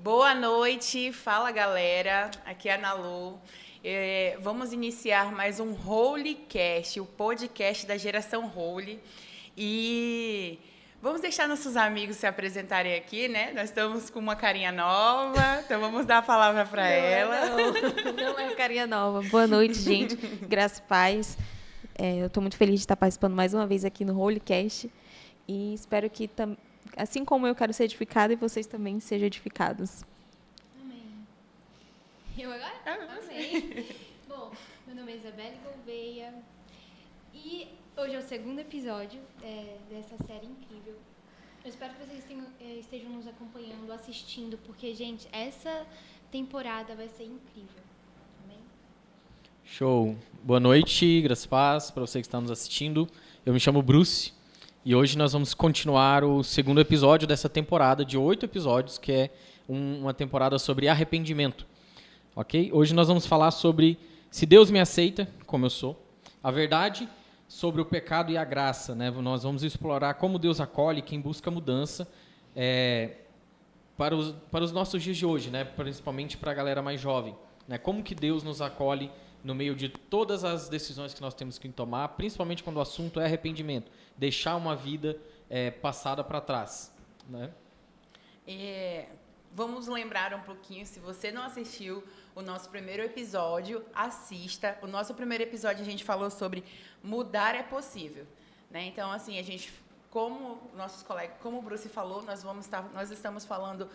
Boa noite, fala galera, aqui é a Nalu. Vamos iniciar mais um Holycast, o podcast da geração Holy. E vamos deixar nossos amigos se apresentarem aqui, né? Nós estamos com uma carinha nova, então vamos dar a palavra para ela. Não é carinha nova. Boa noite, gente. Graças e paz. Eu estou muito feliz de estar participando mais uma vez aqui no Holycast. E espero que, assim como eu quero ser edificada, e vocês também sejam edificados. Amém. Eu agora? Amém. Bom, meu nome é Isabelle Gouveia. E hoje é o segundo episódio dessa série incrível. Eu espero que vocês estejam nos acompanhando, assistindo, porque, gente, essa temporada vai ser incrível. Amém? Show. Boa noite, graças a paz para você que está nos assistindo. Eu me chamo Bruce e hoje nós vamos continuar o segundo episódio dessa temporada de 8 episódios, que é uma temporada sobre arrependimento. Ok? Hoje nós vamos falar sobre se Deus me aceita como eu sou, a verdade sobre o pecado e a graça, né? Nós vamos explorar como Deus acolhe quem busca mudança para os nossos dias de hoje, né? Principalmente para a galera mais jovem, né? Como que Deus nos acolhe no meio de todas as decisões que nós temos que tomar, principalmente quando o assunto é arrependimento, deixar uma vida passada para trás, né? Vamos lembrar um pouquinho, se você não assistiu o nosso primeiro episódio, assista. O nosso primeiro episódio a gente falou sobre mudar é possível, né? Então, assim, a gente, como nossos colegas, como o Bruce falou, nós estamos falando,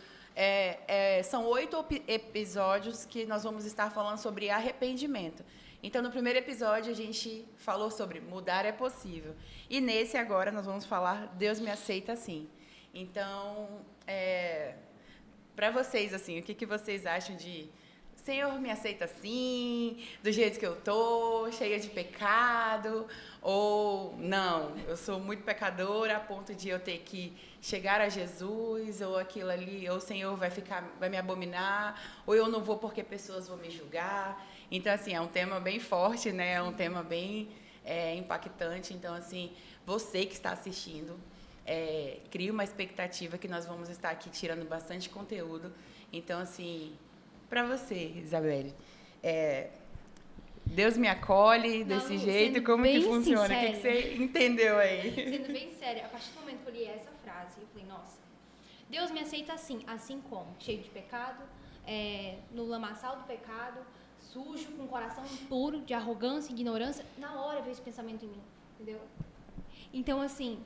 são 8 episódios que nós vamos estar falando sobre arrependimento. Então, no primeiro episódio, a gente falou sobre mudar é possível. E nesse agora, nós vamos falar Deus me aceita assim. Então, para vocês, assim, o que vocês acham de Senhor me aceita assim, do jeito que eu tô, cheia de pecado, ou não, eu sou muito pecadora a ponto de eu ter que chegar a Jesus, ou aquilo ali, ou o Senhor vai me abominar, ou eu não vou porque pessoas vão me julgar. Então, assim, é um tema bem forte, né? É um tema bem impactante. Então, assim, você que está assistindo, crie uma expectativa que nós vamos estar aqui tirando bastante conteúdo. Então, assim, para você, Isabelle, Deus me acolhe desse jeito, como que funciona? Sincera, o que você entendeu aí? Sendo bem séria, a partir do momento que eu li essa frase, eu falei, nossa, Deus me aceita assim como? Cheio de pecado, no lamaçal do pecado, sujo, com o coração impuro, de arrogância, ignorância. Na hora veio esse pensamento em mim, entendeu? Então, assim,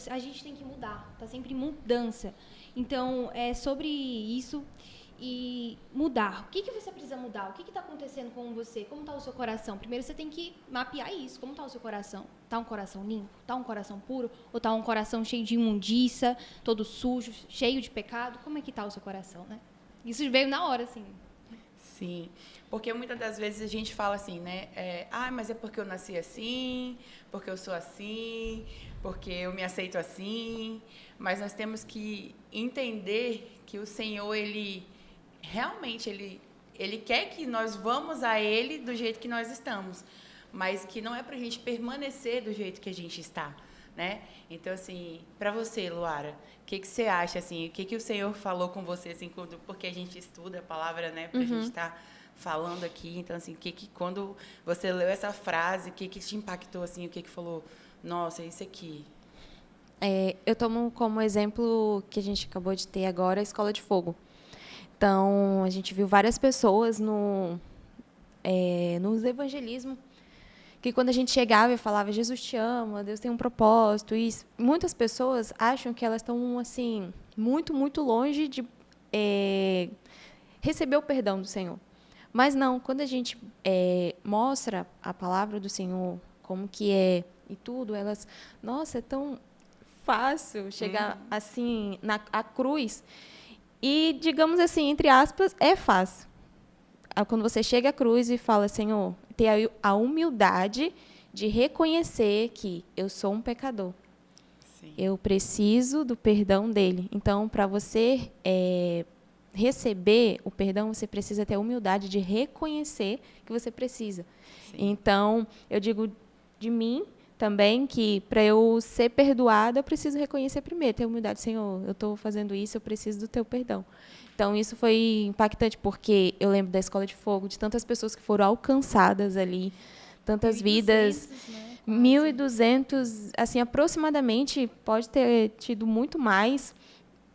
a gente tem que mudar, tá sempre em mudança. Então, é sobre isso e mudar. O que você precisa mudar? O que está acontecendo com você? Como está o seu coração? Primeiro você tem que mapear isso. Como está o seu coração? Está um coração limpo? Está um coração puro? Ou está um coração cheio de imundícia, todo sujo, cheio de pecado? Como é que está o seu coração, né? Isso veio na hora, assim. Sim, porque muitas das vezes a gente fala assim, né? Mas é porque eu nasci assim, porque eu sou assim, porque eu me aceito assim. Mas nós temos que entender que o Senhor, Ele realmente, ele quer que nós vamos a Ele do jeito que nós estamos, mas que não é para a gente permanecer do jeito que a gente está, né? Então, assim, para você, Luara, o que você acha, assim, o que o Senhor falou com você, assim, porque a gente estuda a palavra, né, para a gente estar falando aqui. Então, assim, quando você leu essa frase, o que te impactou, assim, o que falou, nossa, é isso aqui? Eu tomo como exemplo que a gente acabou de ter agora a Escola de Fogo. Então, a gente viu várias pessoas nos evangelismos que quando a gente chegava e falava Jesus te ama, Deus tem um propósito, e muitas pessoas acham que elas estão assim muito, muito longe de receber o perdão do Senhor. Mas não, quando a gente mostra a palavra do Senhor, como que é e tudo, elas, nossa, é tão fácil chegar assim à cruz. E, digamos assim, entre aspas, é fácil. Quando você chega à cruz e fala, Senhor, ter a humildade de reconhecer que eu sou um pecador. Sim. Eu preciso do perdão dele. Então, para você receber o perdão, você precisa ter a humildade de reconhecer que você precisa. Sim. Então, eu digo de mim, também que para eu ser perdoada, eu preciso reconhecer primeiro, ter humildade, Senhor, eu estou fazendo isso, eu preciso do teu perdão. Então, isso foi impactante, porque eu lembro da Escola de Fogo, de tantas pessoas que foram alcançadas ali, tantas 1.200, vidas, né, quase. 1.200, assim, aproximadamente, pode ter tido muito mais.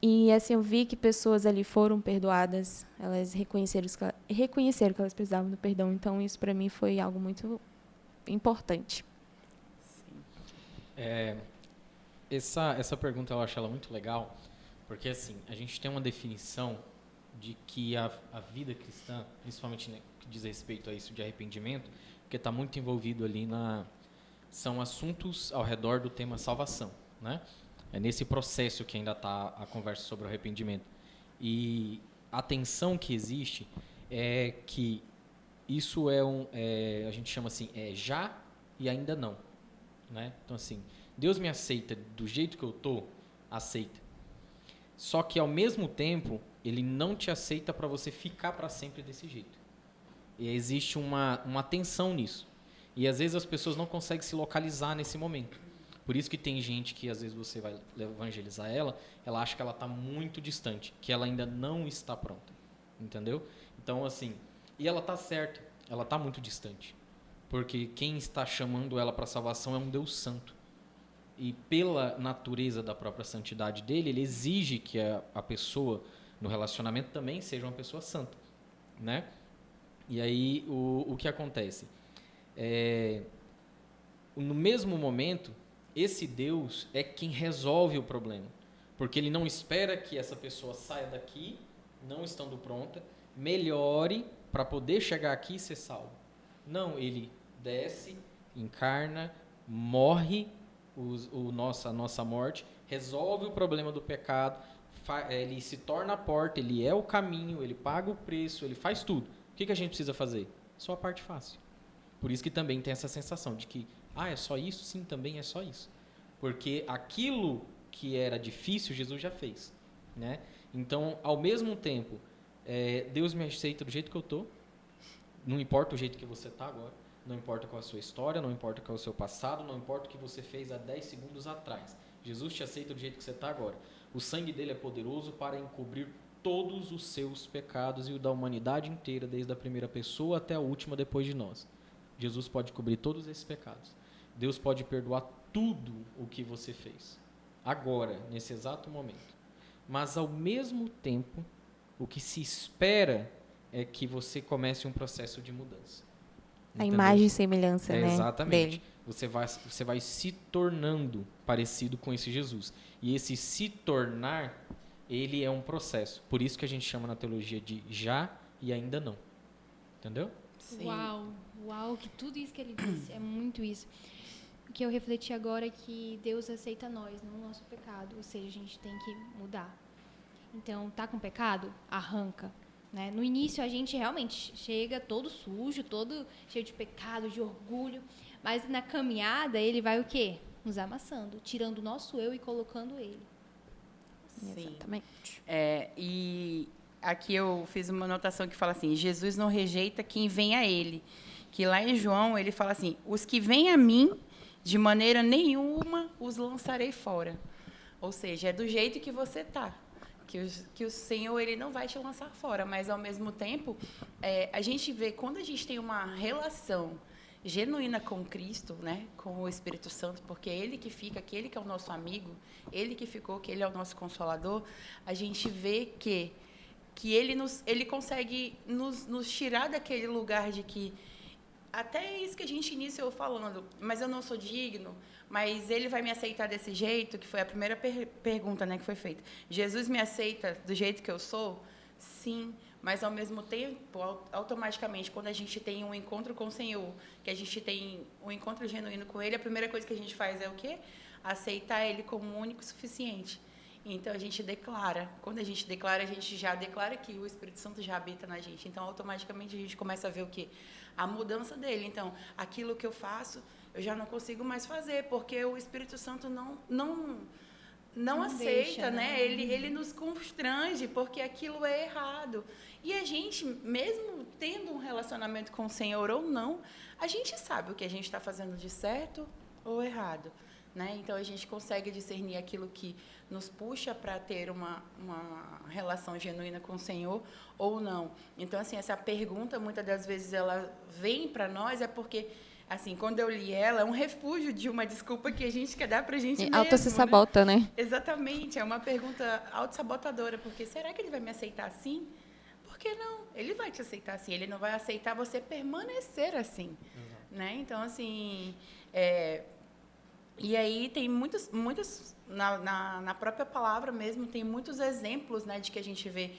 E assim, eu vi que pessoas ali foram perdoadas, elas reconheceram que elas precisavam do perdão. Então, isso para mim foi algo muito importante. Essa pergunta eu acho ela muito legal, porque assim, a gente tem uma definição de que a vida cristã, principalmente, né, que diz respeito a isso de arrependimento, porque está muito envolvido ali são assuntos ao redor do tema salvação, né? É nesse processo que ainda está a conversa sobre o arrependimento. E a tensão que existe é que isso a gente chama assim, já e ainda não, né? Então assim, Deus me aceita do jeito que eu tô, aceita. Só que ao mesmo tempo, Ele não te aceita para você ficar para sempre desse jeito. E existe uma tensão nisso. E às vezes as pessoas não conseguem se localizar nesse momento. Por isso que tem gente que às vezes você vai evangelizar ela acha que ela está muito distante, que ela ainda não está pronta, entendeu? Então assim, e ela está certa, ela está muito distante, porque quem está chamando ela para a salvação é um Deus santo. E pela natureza da própria santidade dele, ele exige que a pessoa no relacionamento também seja uma pessoa santa, né? E aí o que acontece? No mesmo momento, esse Deus é quem resolve o problema. Porque ele não espera que essa pessoa saia daqui, não estando pronta, melhore para poder chegar aqui e ser salvo. Não, ele desce, encarna, morre a nossa morte, resolve o problema do pecado, ele se torna a porta, ele é o caminho, ele paga o preço, ele faz tudo. O que a gente precisa fazer? Só a parte fácil. Por isso que também tem essa sensação de que é só isso? Sim, também é só isso. Porque aquilo que era difícil, Jesus já fez, né? Então, ao mesmo tempo, Deus me aceita do jeito que eu estou, não importa o jeito que você está agora, não importa qual é a sua história, não importa qual é o seu passado, não importa o que você fez há 10 segundos atrás. Jesus te aceita do jeito que você está agora. O sangue dele é poderoso para encobrir todos os seus pecados e o da humanidade inteira, desde a primeira pessoa até a última depois de nós. Jesus pode cobrir todos esses pecados. Deus pode perdoar tudo o que você fez, agora, nesse exato momento. Mas, ao mesmo tempo, o que se espera é que você comece um processo de mudança. A imagem e semelhança, né? Exatamente. Dele. Você vai se tornando parecido com esse Jesus. E esse se tornar, ele é um processo. Por isso que a gente chama na teologia de já e ainda não. Entendeu? Sim. Uau, que tudo isso que ele disse, é muito isso. O que eu refleti agora é que Deus aceita nós, não o nosso pecado, ou seja, a gente tem que mudar. Então, tá com pecado? Arranca. Né? No início, a gente realmente chega todo sujo, todo cheio de pecado, de orgulho, mas na caminhada, ele vai o quê? Nos amassando, tirando o nosso eu e colocando ele. Sim. Exatamente. E aqui eu fiz uma anotação que fala assim, Jesus não rejeita quem vem a ele. Que lá em João, ele fala assim, os que vêm a mim, de maneira nenhuma os lançarei fora. Ou seja, é do jeito que você está. Que o Senhor ele não vai te lançar fora, mas, ao mesmo tempo, a gente vê, quando a gente tem uma relação genuína com Cristo, né, com o Espírito Santo, porque é Ele que fica, que Ele que é o nosso amigo, Ele que ficou, que Ele é o nosso Consolador, a gente vê que Ele consegue nos tirar daquele lugar de que, até isso que a gente iniciou falando, mas eu não sou digno, mas ele vai me aceitar desse jeito, que foi a primeira pergunta, né, que foi feita. Jesus me aceita do jeito que eu sou? Sim, mas ao mesmo tempo, automaticamente, quando a gente tem um encontro com o Senhor, que a gente tem um encontro genuíno com Ele, a primeira coisa que a gente faz é o quê? Aceitar Ele como único e suficiente. Então, a gente declara. Quando a gente declara, a gente já declara que o Espírito Santo já habita na gente. Então, automaticamente, a gente começa a ver o quê? A mudança dele. Então, aquilo que eu faço, eu já não consigo mais fazer, porque o Espírito Santo não aceita, deixa, né? Ele nos constrange, porque aquilo é errado. E a gente, mesmo tendo um relacionamento com o Senhor ou não, a gente sabe o que a gente está fazendo de certo ou errado. Né? Então, a gente consegue discernir aquilo que nos puxa para ter uma relação genuína com o Senhor ou não. Então, assim, essa pergunta, muitas das vezes, ela vem para nós, é porque, assim, quando eu li ela, é um refúgio de uma desculpa que a gente quer dar para a gente mesmo. Auto se sabota, né? Exatamente, é uma pergunta autossabotadora, porque será que ele vai me aceitar assim? Por que não? Ele vai te aceitar assim, ele não vai aceitar você permanecer assim. Né? Então, assim... E aí tem muitos na própria palavra mesmo, tem muitos exemplos, né, de que a gente vê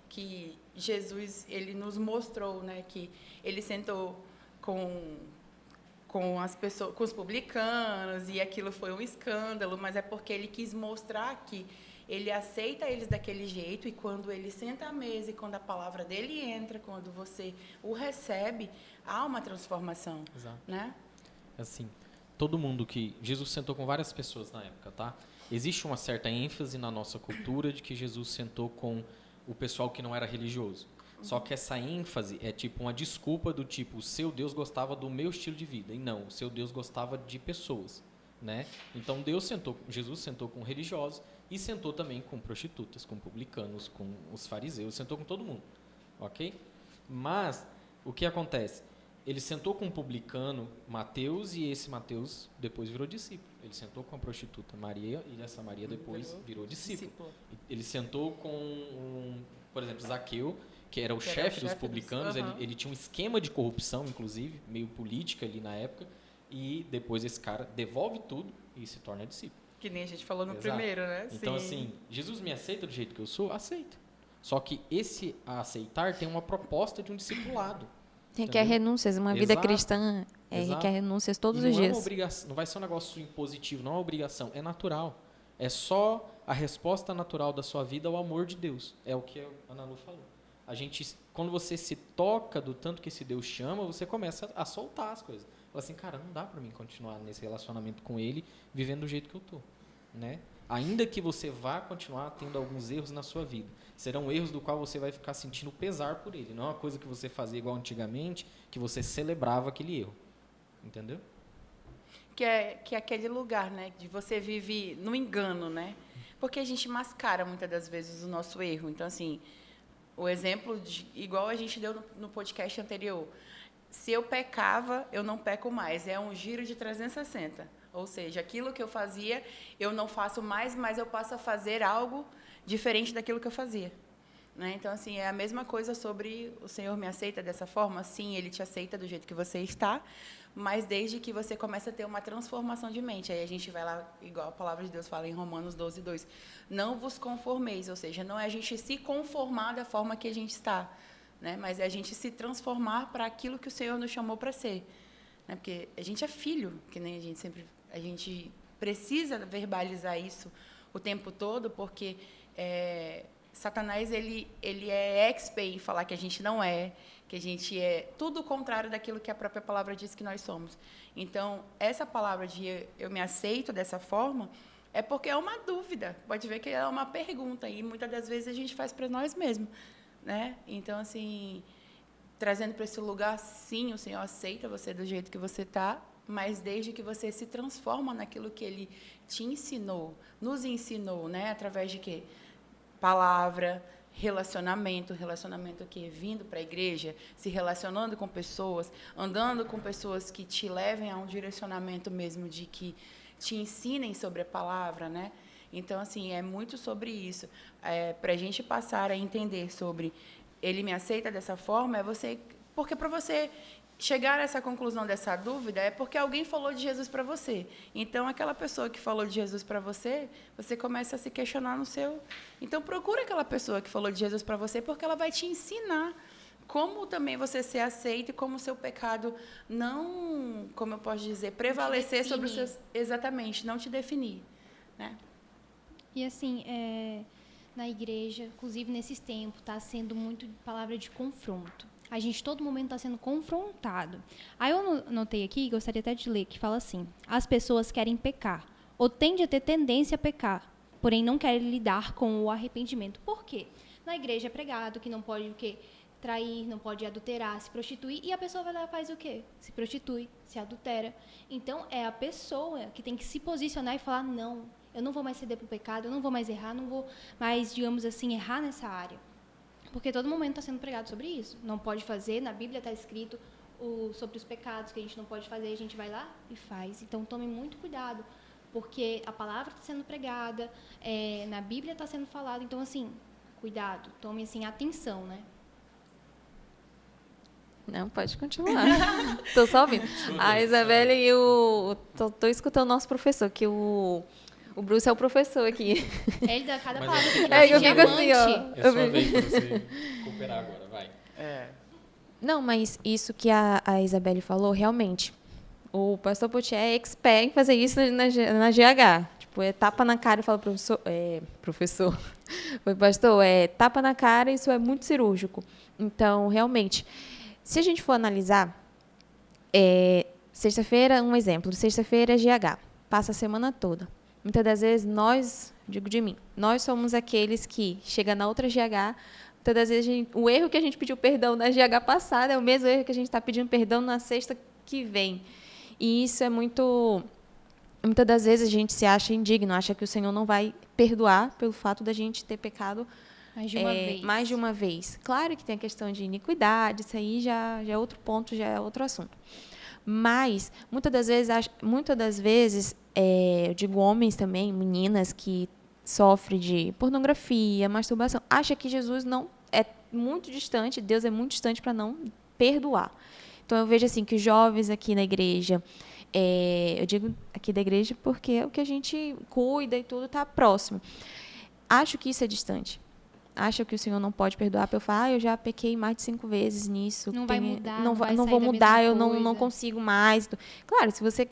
que Jesus, ele nos mostrou, né, que ele sentou com as pessoas, com os publicanos, e aquilo foi um escândalo, mas é porque ele quis mostrar que ele aceita eles daquele jeito, e quando ele senta à mesa e quando a palavra dele entra, quando você o recebe, há uma transformação. Exato. Né? Assim, todo mundo que... Jesus sentou com várias pessoas na época, tá? Existe uma certa ênfase na nossa cultura de que Jesus sentou com o pessoal que não era religioso. Só que essa ênfase é tipo uma desculpa do tipo, o seu Deus gostava do meu estilo de vida. E não, o seu Deus gostava de pessoas, né? Então, Jesus sentou com religiosos e sentou também com prostitutas, com publicanos, com os fariseus, sentou com todo mundo, ok? Mas, o que acontece? Ele sentou com um publicano, Mateus, e esse Mateus depois virou discípulo. Ele sentou com a prostituta Maria, e essa Maria depois virou discípulo. Ele sentou com, por exemplo, Zaqueu, que era o chefe dos publicanos. Ele tinha um esquema de corrupção, inclusive, meio política ali na época, e depois esse cara devolve tudo e se torna discípulo. Que nem a gente falou no primeiro, né? Então, assim, Jesus me aceita do jeito que eu sou? Aceita. Só que esse aceitar tem uma proposta de um discipulado. Requer renúncias, uma vida cristã requer renúncias todos os dias. Não vai ser um negócio impositivo, não é uma obrigação, é natural. É só a resposta natural da sua vida ao amor de Deus. É o que a Ana Lu falou. Quando você se toca do tanto que esse Deus chama, você começa a soltar as coisas. Fala assim, cara, não dá para mim continuar nesse relacionamento com ele, vivendo do jeito que eu tô, né? Ainda que você vá continuar tendo alguns erros na sua vida, serão erros do qual você vai ficar sentindo pesar por ele. Não é uma coisa que você fazia igual antigamente, que você celebrava aquele erro. Entendeu? Que é aquele lugar, né? De você vive no engano, né? Porque a gente mascara, muitas das vezes, o nosso erro. Então, assim, o exemplo, igual a gente deu no podcast anterior. Se eu pecava, eu não peco mais. É um giro de 360. Ou seja, aquilo que eu fazia, eu não faço mais, mas eu passo a fazer algo diferente daquilo que eu fazia. Né? Então, assim, é a mesma coisa sobre o Senhor me aceita dessa forma. Sim, Ele te aceita do jeito que você está, mas desde que você comece a ter uma transformação de mente. Aí a gente vai lá, igual a palavra de Deus fala em Romanos 12:2. Não vos conformeis, ou seja, não é a gente se conformar da forma que a gente está, né? Mas é a gente se transformar para aquilo que o Senhor nos chamou para ser. Né? Porque a gente é filho, que nem a gente precisa verbalizar isso o tempo todo, porque Satanás ele é expert em falar que a gente não é, que a gente é tudo o contrário daquilo que a própria palavra diz que nós somos. Então, essa palavra de eu me aceito dessa forma é porque é uma dúvida. Pode ver que é uma pergunta, e muitas das vezes a gente faz para nós mesmos. Né? Então, assim, trazendo para esse lugar, sim, o Senhor aceita você do jeito que você está, mas desde que você se transforma naquilo que Ele te ensinou, nos ensinou, né? Através de quê? Palavra, relacionamento que vindo para a igreja, se relacionando com pessoas, andando com pessoas que te levem a um direcionamento mesmo de que te ensinem sobre a palavra, né? Então, assim, é muito sobre isso. Para a gente passar a entender sobre Ele me aceita dessa forma, porque para você chegar a essa conclusão dessa dúvida é porque alguém falou de Jesus para você. Então, aquela pessoa que falou de Jesus para você, você começa a se questionar no seu... Então, procura aquela pessoa que falou de Jesus para você, porque ela vai te ensinar como também você ser aceito e como o seu pecado não, como eu posso dizer, prevalecer sobre os seus... Exatamente, não te definir. Né? E, assim, na igreja, inclusive nesses tempos, está sendo muito palavra de confronto. A gente, todo momento, está sendo confrontado. Aí eu notei aqui, gostaria até de ler, que fala assim: as pessoas querem pecar, ou tendem a ter tendência a pecar, porém não querem lidar com o arrependimento. Por quê? Na igreja é pregado que não pode o quê? trair, não pode adulterar, se prostituir, e a pessoa vai lá e faz o quê? Se prostitui, se adultera. Então, é a pessoa que tem que se posicionar e falar, não, eu não vou mais ceder para o pecado, eu não vou mais errar, não vou mais, digamos assim, errar nessa área. Porque todo momento está sendo pregado sobre isso. Não pode fazer, na Bíblia está escrito sobre os pecados que a gente não pode fazer, a gente vai lá e faz. Então, tome muito cuidado, porque a palavra está sendo pregada, na Bíblia está sendo falado. Então, assim, cuidado, tome, assim, atenção, né? Não, pode continuar. Tô só ouvindo. A Isabelle e o... Tô escutando o nosso professor, que o Bruce é o professor aqui. Ele dá cada Mas palavra que eu ele fico assim, ó. É sua vez para você cooperar agora, vai. Não, mas isso que a Isabelle falou, realmente, o pastor Potier é expert em fazer isso na GH. Tipo, é tapa na cara e fala, professor, foi pastor, tapa na cara, isso é muito cirúrgico. Então, realmente, se a gente for analisar, sexta-feira, um exemplo, sexta-feira é GH, passa a semana toda. Muitas das vezes, digo de mim, nós somos aqueles que chega na outra GH, muitas das vezes o erro que a gente pediu perdão na GH passada é o mesmo erro que a gente está pedindo perdão na sexta que vem. E isso é muito... Muitas das vezes a gente se acha indigno, acha que o Senhor não vai perdoar pelo fato da gente ter pecado mais de uma vez. Claro que tem a questão de iniquidade, isso aí já é outro ponto, já é outro assunto. Mas, muitas das vezes eu digo homens também, meninas que sofrem de pornografia, masturbação, acha que Jesus não é muito distante, Deus é muito distante para não perdoar. Então, eu vejo assim que os jovens aqui na igreja, eu digo aqui da igreja porque é o que a gente cuida e tudo está próximo. Acho que isso é distante. Acho que o Senhor não pode perdoar para eu falar, eu já pequei mais de 5 vezes nisso. Não vai mudar, não vai vou sair da mudar, mesma eu não coisa. consigo mais. Claro, se você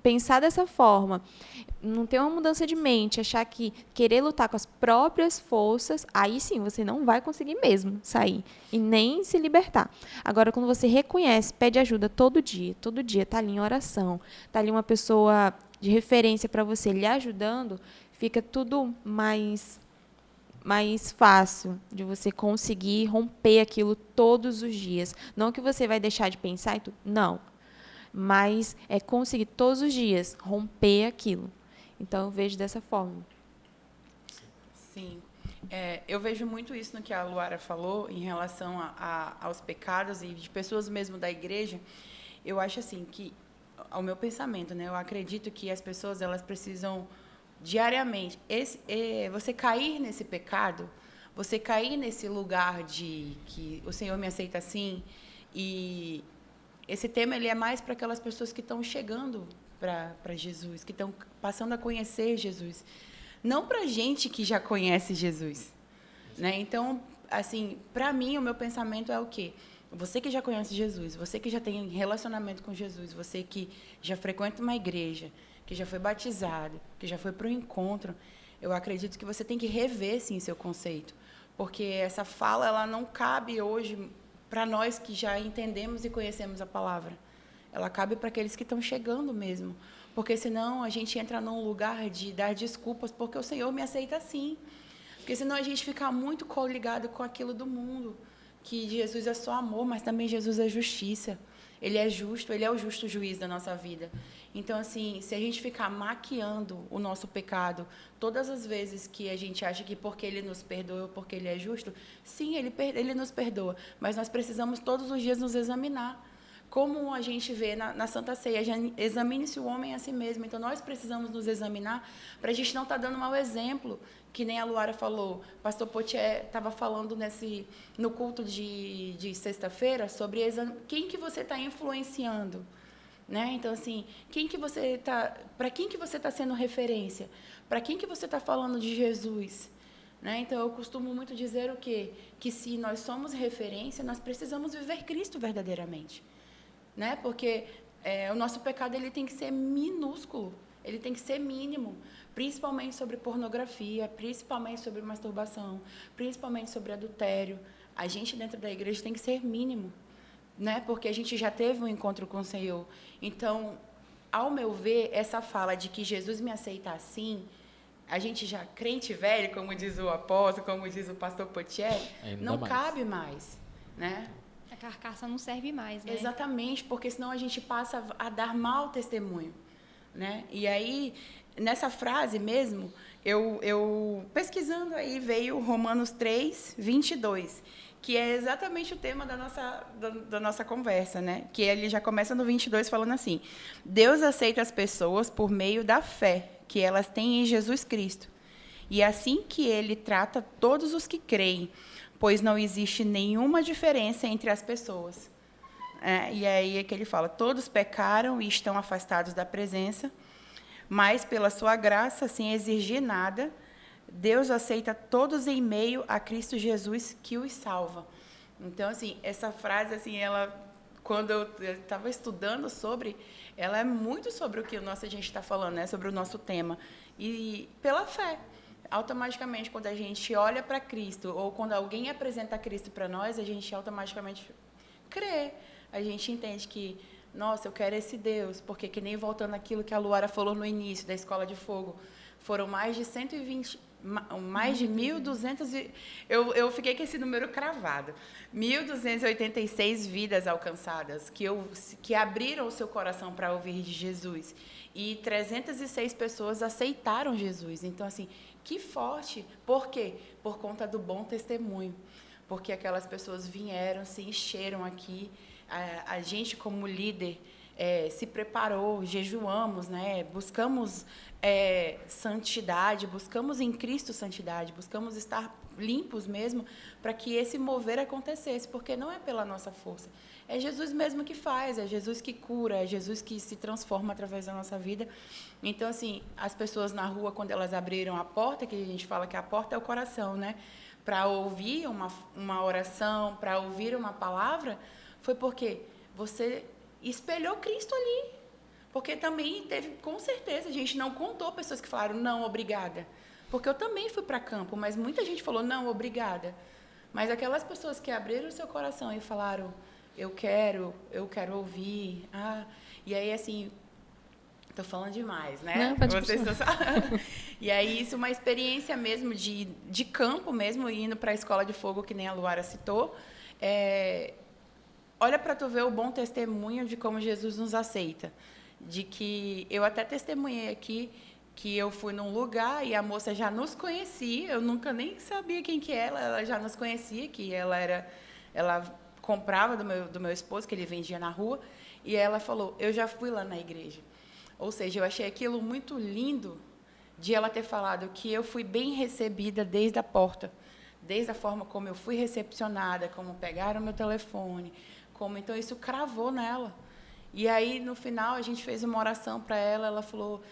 pensar dessa forma, não ter uma mudança de mente, achar que querer lutar com as próprias forças, aí sim, você não vai conseguir mesmo sair e nem se libertar. Agora, quando você reconhece, pede ajuda todo dia, está ali em oração, está ali uma pessoa de referência para você lhe ajudando, fica tudo mais fácil de você conseguir romper aquilo todos os dias. Não que você vai deixar de pensar e tudo, não. Mas é conseguir todos os dias romper aquilo. Então, eu vejo dessa forma. Sim. Eu vejo muito isso no que a Luara falou em relação aos pecados e de pessoas mesmo da igreja. Eu acho assim que, ao meu pensamento, né, eu acredito que as pessoas elas precisam diariamente, você cair nesse pecado, você cair nesse lugar de que o Senhor me aceita assim, e esse tema ele é mais para aquelas pessoas que estão chegando para Jesus, que estão passando a conhecer Jesus, não para gente que já conhece Jesus, né? Então, assim, para mim o meu pensamento é o quê? Você que já conhece Jesus, você que já tem relacionamento com Jesus, você que já frequenta uma igreja, que já foi batizado, que já foi para o encontro, eu acredito que você tem que rever, sim, seu conceito. Porque essa fala ela não cabe hoje para nós que já entendemos e conhecemos a palavra. Ela cabe para aqueles que estão chegando mesmo. Porque senão a gente entra num lugar de dar desculpas, porque o Senhor me aceita assim. Porque senão a gente fica muito coligado com aquilo do mundo, que Jesus é só amor, mas também Jesus é justiça. Ele é justo, ele é o justo juiz da nossa vida. Então, assim, se a gente ficar maquiando o nosso pecado todas as vezes que a gente acha que porque ele nos perdoa ou porque ele é justo, sim, ele nos perdoa, mas nós precisamos todos os dias nos examinar. Como a gente vê na Santa Ceia, examine-se o homem a si mesmo. Então, nós precisamos nos examinar para a gente não estar dando mau exemplo, que nem a Luara falou. O pastor Potier estava falando no culto de sexta-feira sobre quem que você está influenciando. Né? Então, assim, para quem que você está sendo referência? Para quem que você está falando de Jesus? Né? Então, eu costumo muito dizer o quê? Que se nós somos referência, nós precisamos viver Cristo verdadeiramente. Né? Porque o nosso pecado ele tem que ser minúsculo, ele tem que ser mínimo, principalmente sobre pornografia, principalmente sobre masturbação, principalmente sobre adultério. A gente dentro da igreja tem que ser mínimo, né? Porque a gente já teve um encontro com o Senhor. Então, ao meu ver, essa fala de que Jesus me aceita assim, a gente já crente velho, como diz o apóstolo, como diz o pastor Potier, não cabe mais. né? A carcaça não serve mais, né? Exatamente, porque senão a gente passa a dar mau testemunho, né? E aí, nessa frase mesmo, eu pesquisando aí, veio Romanos 3, 22, que é exatamente o tema da nossa conversa, né? Que ele já começa no 22 falando assim: Deus aceita as pessoas por meio da fé que elas têm em Jesus Cristo. E é assim que ele trata todos os que creem, pois não existe nenhuma diferença entre as pessoas. E aí é que ele fala: todos pecaram e estão afastados da presença, mas pela sua graça, sem exigir nada, Deus aceita todos em meio a Cristo Jesus que os salva. Então, assim, essa frase, assim, ela, quando eu estava estudando sobre, ela é muito sobre o que a gente está falando, né? Sobre o nosso tema. E pela fé. Automaticamente, quando a gente olha para Cristo, ou quando alguém apresenta Cristo para nós, a gente automaticamente crê. A gente entende que, nossa, eu quero esse Deus, porque que nem voltando àquilo que a Luara falou no início da Escola de Fogo, foram mais de 120, mais de 1.200, eu fiquei com esse número cravado, 1.286 vidas alcançadas, que abriram o seu coração para ouvir de Jesus, e 306 pessoas aceitaram Jesus. Então, assim, que forte. Por quê? Por conta do bom testemunho, porque aquelas pessoas vieram, se encheram aqui, a gente como líder se preparou, jejuamos, né? Buscamos santidade, buscamos em Cristo santidade, buscamos estar limpos mesmo para que esse mover acontecesse, porque não é pela nossa força, é Jesus mesmo que faz, é Jesus que cura, é Jesus que se transforma através da nossa vida. Então, assim, as pessoas na rua, quando elas abriram a porta, que a gente fala que a porta é o coração, né? Para ouvir uma oração, para ouvir uma palavra, foi porque você espelhou Cristo ali. Porque também teve, com certeza, a gente não contou pessoas que falaram não, obrigada. Porque eu também fui para campo, mas muita gente falou não, obrigada. Mas aquelas pessoas que abriram o seu coração e falaram, eu quero ouvir. E aí, assim, estou falando demais, né? Não, pode Vocês estão... E aí, isso é uma experiência mesmo de campo mesmo, indo para a Escola de Fogo, que nem a Luara citou. Olha para tu ver o bom testemunho de como Jesus nos aceita. De que eu até testemunhei aqui que eu fui num lugar e a moça já nos conhecia, eu nunca nem sabia quem que era, ela já nos conhecia, que ela comprava do meu esposo, que ele vendia na rua, e ela falou, eu já fui lá na igreja. Ou seja, eu achei aquilo muito lindo de ela ter falado que eu fui bem recebida desde a porta, desde a forma como eu fui recepcionada, como pegaram meu telefone, então isso cravou nela. E aí, no final, a gente fez uma oração para ela, ela falou,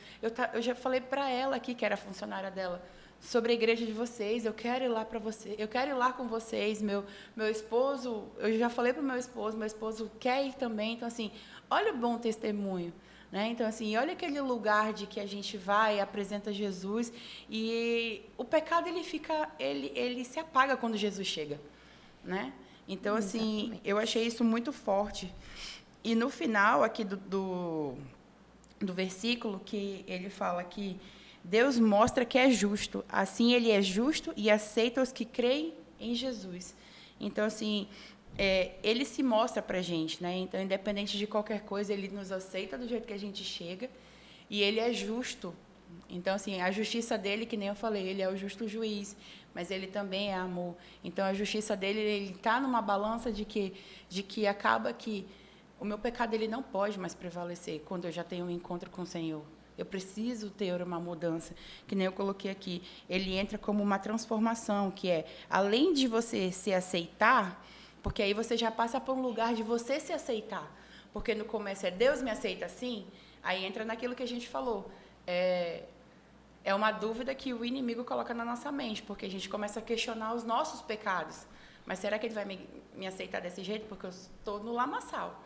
eu já falei para ela aqui, que era funcionária dela, sobre a igreja de vocês, eu quero ir lá para vocês, eu quero ir lá com vocês, meu esposo, eu já falei para o meu esposo quer ir também. Então, assim, olha o bom testemunho, né? Então, assim, olha aquele lugar de que a gente vai, apresenta Jesus, e o pecado, ele se apaga quando Jesus chega, né? Então, assim, exatamente. Eu achei isso muito forte. E no final aqui do versículo, que ele fala que Deus mostra que é justo. Assim, ele é justo e aceita os que creem em Jesus. Então, assim, ele se mostra para a gente, né? Então, independente de qualquer coisa, ele nos aceita do jeito que a gente chega. E ele é justo. Então, assim, a justiça dele, que nem eu falei, ele é o justo juiz, mas ele também é amor. Então, a justiça dele, ele está numa balança de que acaba que o meu pecado, ele não pode mais prevalecer quando eu já tenho um encontro com o Senhor. Eu preciso ter uma mudança, que nem eu coloquei aqui. Ele entra como uma transformação, que é, além de você se aceitar, porque aí você já passa para um lugar de você se aceitar. Porque no começo Deus me aceita assim, aí entra naquilo que a gente falou. É uma dúvida que o inimigo coloca na nossa mente, porque a gente começa a questionar os nossos pecados. Mas será que ele vai me aceitar desse jeito? Porque eu estou no lamaçal.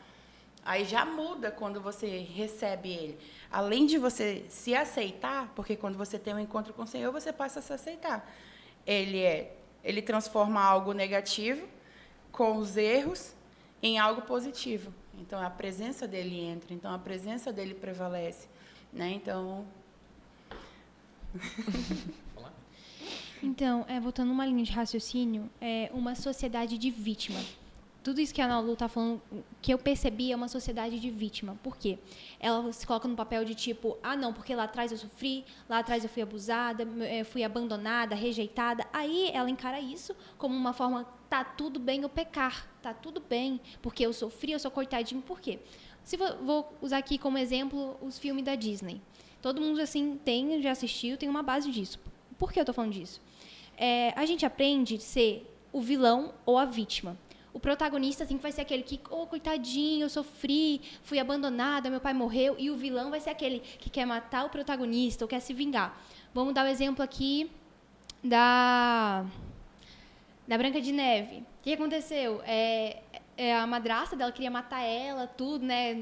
Aí já muda quando você recebe ele. Além de você se aceitar, porque quando você tem um encontro com o Senhor, você passa a se aceitar. Ele transforma algo negativo, com os erros, em algo positivo. Então, a presença dele entra, então a presença dele prevalece, né? Então... Então, voltando uma linha de raciocínio, uma sociedade de vítima. tudo isso que a Ana Lu tá falando, que eu percebi é uma sociedade de vítima. Por quê? Ela se coloca no papel de tipo, não, porque lá atrás eu sofri, lá atrás eu fui abusada, fui abandonada, rejeitada. Aí ela encara isso como uma forma, tá tudo bem eu pecar, tá tudo bem, porque eu sofri, eu sou coitadinho. Por quê? Vou usar aqui como exemplo os filmes da Disney. Todo mundo assim já assistiu, tem uma base disso. Por que eu tô falando disso? A gente aprende a ser o vilão ou a vítima. O protagonista assim, vai ser aquele que, coitadinho, eu sofri, fui abandonada, meu pai morreu. E o vilão vai ser aquele que quer matar o protagonista ou quer se vingar. Vamos dar o exemplo aqui da Branca de Neve. O que aconteceu? A madrasta dela queria matar ela, tudo, né?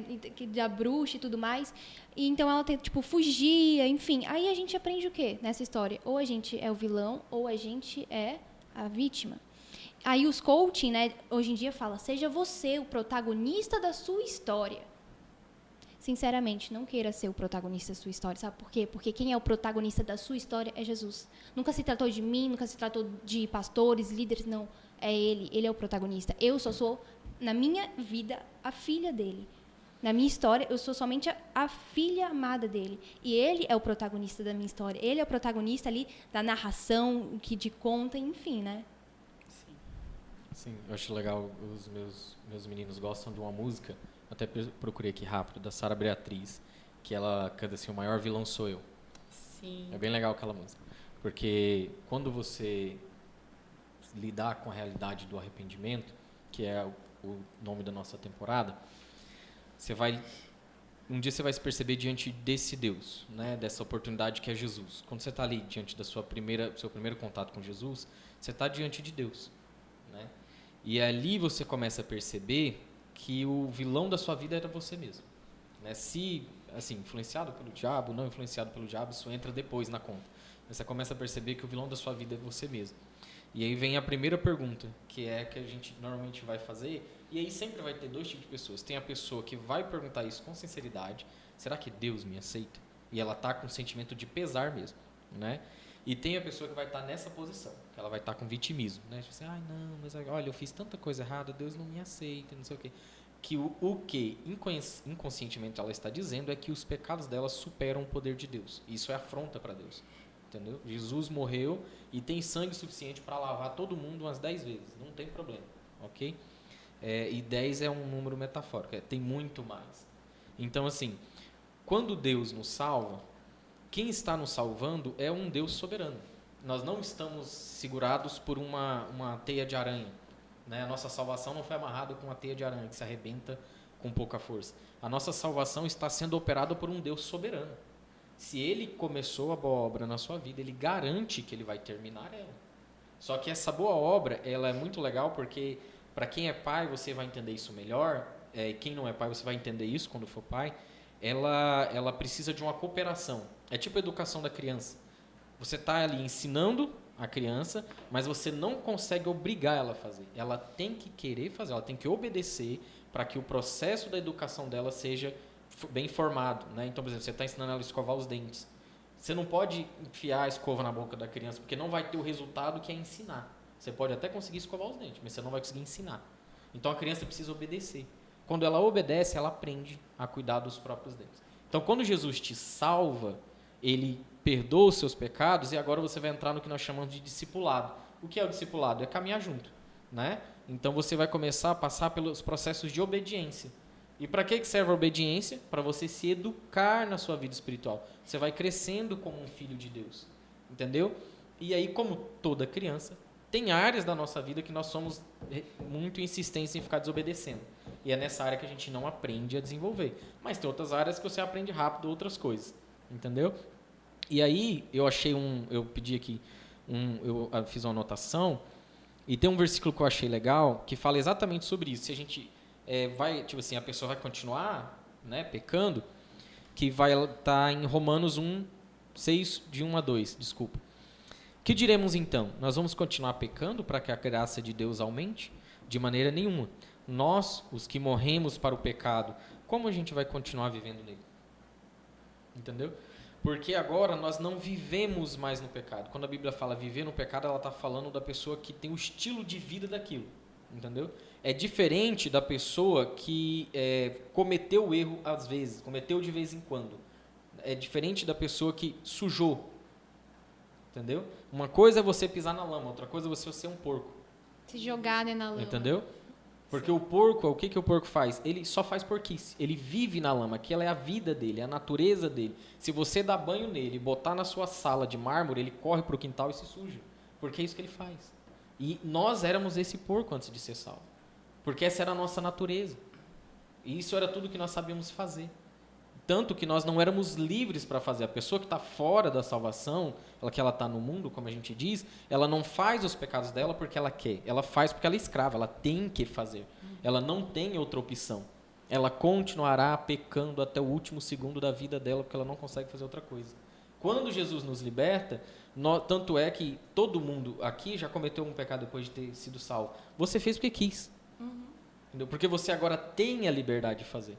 Da bruxa e tudo mais. E então ela fugia, enfim. Aí a gente aprende o quê nessa história? Ou a gente é o vilão, ou a gente é a vítima. Aí os coaching, né, hoje em dia fala, seja você o protagonista da sua história. Sinceramente, não queira ser o protagonista da sua história, sabe por quê? Porque quem é o protagonista da sua história é Jesus. Nunca se tratou de mim, nunca se tratou de pastores, líderes, não. É ele é o protagonista. Eu só sou, na minha vida, a filha dele. Na minha história, eu sou somente a filha amada dele. E ele é o protagonista da minha história. Ele é o protagonista ali da narração, o que te conta, enfim, né? Sim, eu acho legal, os meus meninos gostam de uma música, até procurei aqui rápido, da Sara Beatriz, que ela canta assim, o maior vilão sou eu. Sim. É bem legal aquela música, porque quando você lidar com a realidade do arrependimento, que é o nome da nossa temporada, um dia você vai se perceber diante desse Deus, né, dessa oportunidade que é Jesus. Quando você está ali diante da seu primeiro contato com Jesus, você está diante de Deus, né? E ali você começa a perceber que o vilão da sua vida era você mesmo, né? Se, assim, influenciado pelo diabo, não influenciado pelo diabo, isso entra depois na conta. Você começa a perceber que o vilão da sua vida é você mesmo. E aí vem a primeira pergunta, que é a que a gente normalmente vai fazer, e aí sempre vai ter dois tipos de pessoas. Tem a pessoa que vai perguntar isso com sinceridade, será que Deus me aceita? E ela está com um sentimento de pesar mesmo, né? E tem a pessoa que vai estar nessa posição, que ela vai estar com vitimismo, né? Tipo assim, não, mas olha, eu fiz tanta coisa errada, Deus não me aceita, não sei o quê. Que o que inconscientemente ela está dizendo é que os pecados dela superam o poder de Deus. Isso é afronta para Deus, entendeu? Jesus morreu e tem sangue suficiente para lavar todo mundo umas 10 vezes, não tem problema, ok? E 10 é um número metafórico, tem muito mais. Então, assim, quando Deus nos salva, quem está nos salvando é um Deus soberano. Nós não estamos segurados por uma teia de aranha, né? A nossa salvação não foi amarrada com uma teia de aranha que se arrebenta com pouca força. A nossa salvação está sendo operada por um Deus soberano. Se Ele começou a boa obra na sua vida, Ele garante que Ele vai terminar ela. Só que essa boa obra, ela é muito legal porque, para quem é pai, você vai entender isso melhor. Quem não é pai, você vai entender isso quando for pai. Ela precisa de uma cooperação. É tipo a educação da criança. Você está ali ensinando a criança, mas você não consegue obrigar ela a fazer. Ela tem que querer fazer, ela tem que obedecer para que o processo da educação dela seja bem formado, né? Então, por exemplo, você está ensinando ela a escovar os dentes. Você não pode enfiar a escova na boca da criança, porque não vai ter o resultado que é ensinar. Você pode até conseguir escovar os dentes, mas você não vai conseguir ensinar. Então, a criança precisa obedecer. Quando ela obedece, ela aprende a cuidar dos próprios dentes. Então, quando Jesus te salva, Ele perdoa os seus pecados e agora você vai entrar no que nós chamamos de discipulado. O que é o discipulado? É caminhar junto, né? Então, você vai começar a passar pelos processos de obediência. E para que serve a obediência? Para você se educar na sua vida espiritual. Você vai crescendo como um filho de Deus, entendeu? E aí, como toda criança, tem áreas da nossa vida que nós somos muito insistentes em ficar desobedecendo. E é nessa área que a gente não aprende a desenvolver. Mas tem outras áreas que você aprende rápido outras coisas, entendeu? E aí, eu pedi aqui, eu fiz uma anotação, e tem um versículo que eu achei legal, que fala exatamente sobre isso. Se a gente a pessoa vai continuar, né, pecando, que vai estar em Romanos 1, 6, de 1 a 2, desculpa. Que diremos então? Nós vamos continuar pecando para que a graça de Deus aumente? De maneira nenhuma. Nós, os que morremos para o pecado, como a gente vai continuar vivendo nele? Entendeu? Porque agora nós não vivemos mais no pecado. Quando a Bíblia fala viver no pecado, ela está falando da pessoa que tem o estilo de vida daquilo. entendeu? É diferente da pessoa que cometeu o erro às vezes, cometeu de vez em quando. É diferente da pessoa que sujou, entendeu? Uma coisa é você pisar na lama, outra coisa é você ser um porco, Se jogar, né, na lama. entendeu? Porque o porco, o que o porco faz? Ele só faz porquice, ele vive na lama, aquela é a vida dele, é a natureza dele. Se você dá banho nele, botar na sua sala de mármore, ele corre para o quintal e se suja, porque é isso que ele faz. E nós éramos esse porco antes de ser salvo, porque essa era a nossa natureza. E isso era tudo que nós sabíamos fazer. Tanto que nós não éramos livres para fazer. A pessoa que está fora da salvação, que ela está no mundo, como a gente diz, ela não faz os pecados dela porque ela quer. Ela faz porque ela é escrava, ela tem que fazer. Ela não tem outra opção. Ela continuará pecando até o último segundo da vida dela porque ela não consegue fazer outra coisa. Quando Jesus nos liberta, tanto é que todo mundo aqui já cometeu um pecado depois de ter sido salvo. Você fez porque quis. Entendeu? Porque você agora tem a liberdade de fazer.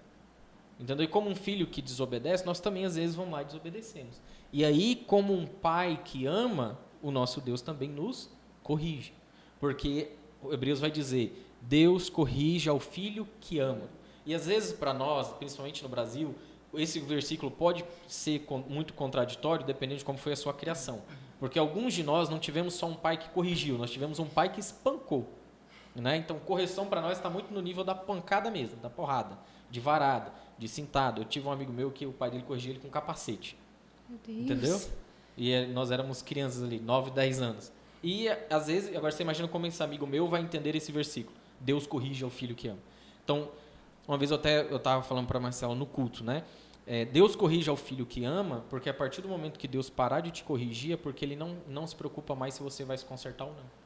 Entendeu? E como um filho que desobedece, nós também às vezes vamos lá e desobedecemos. E aí, como um pai que ama, o nosso Deus também nos corrige. Porque o Hebreus vai dizer, Deus corrige ao filho que ama. E às vezes para nós, principalmente no Brasil, esse versículo pode ser muito contraditório, dependendo de como foi a sua criação. Porque alguns de nós não tivemos só um pai que corrigiu, nós tivemos um pai que espancou. Né? Então, correção para nós está muito no nível da pancada mesmo, da porrada, de varada, de cintado. Eu tive um amigo meu que o pai dele corrigia ele com capacete. Meu Deus. Entendeu? E nós éramos crianças ali, 9, 10 anos. E, às vezes, agora você imagina como esse amigo meu vai entender esse versículo. Deus corrige ao filho que ama. Então, uma vez eu estava falando para a Marcela no culto, né? Deus corrige ao filho que ama, porque a partir do momento que Deus parar de te corrigir, é porque ele não se preocupa mais se você vai se consertar ou não.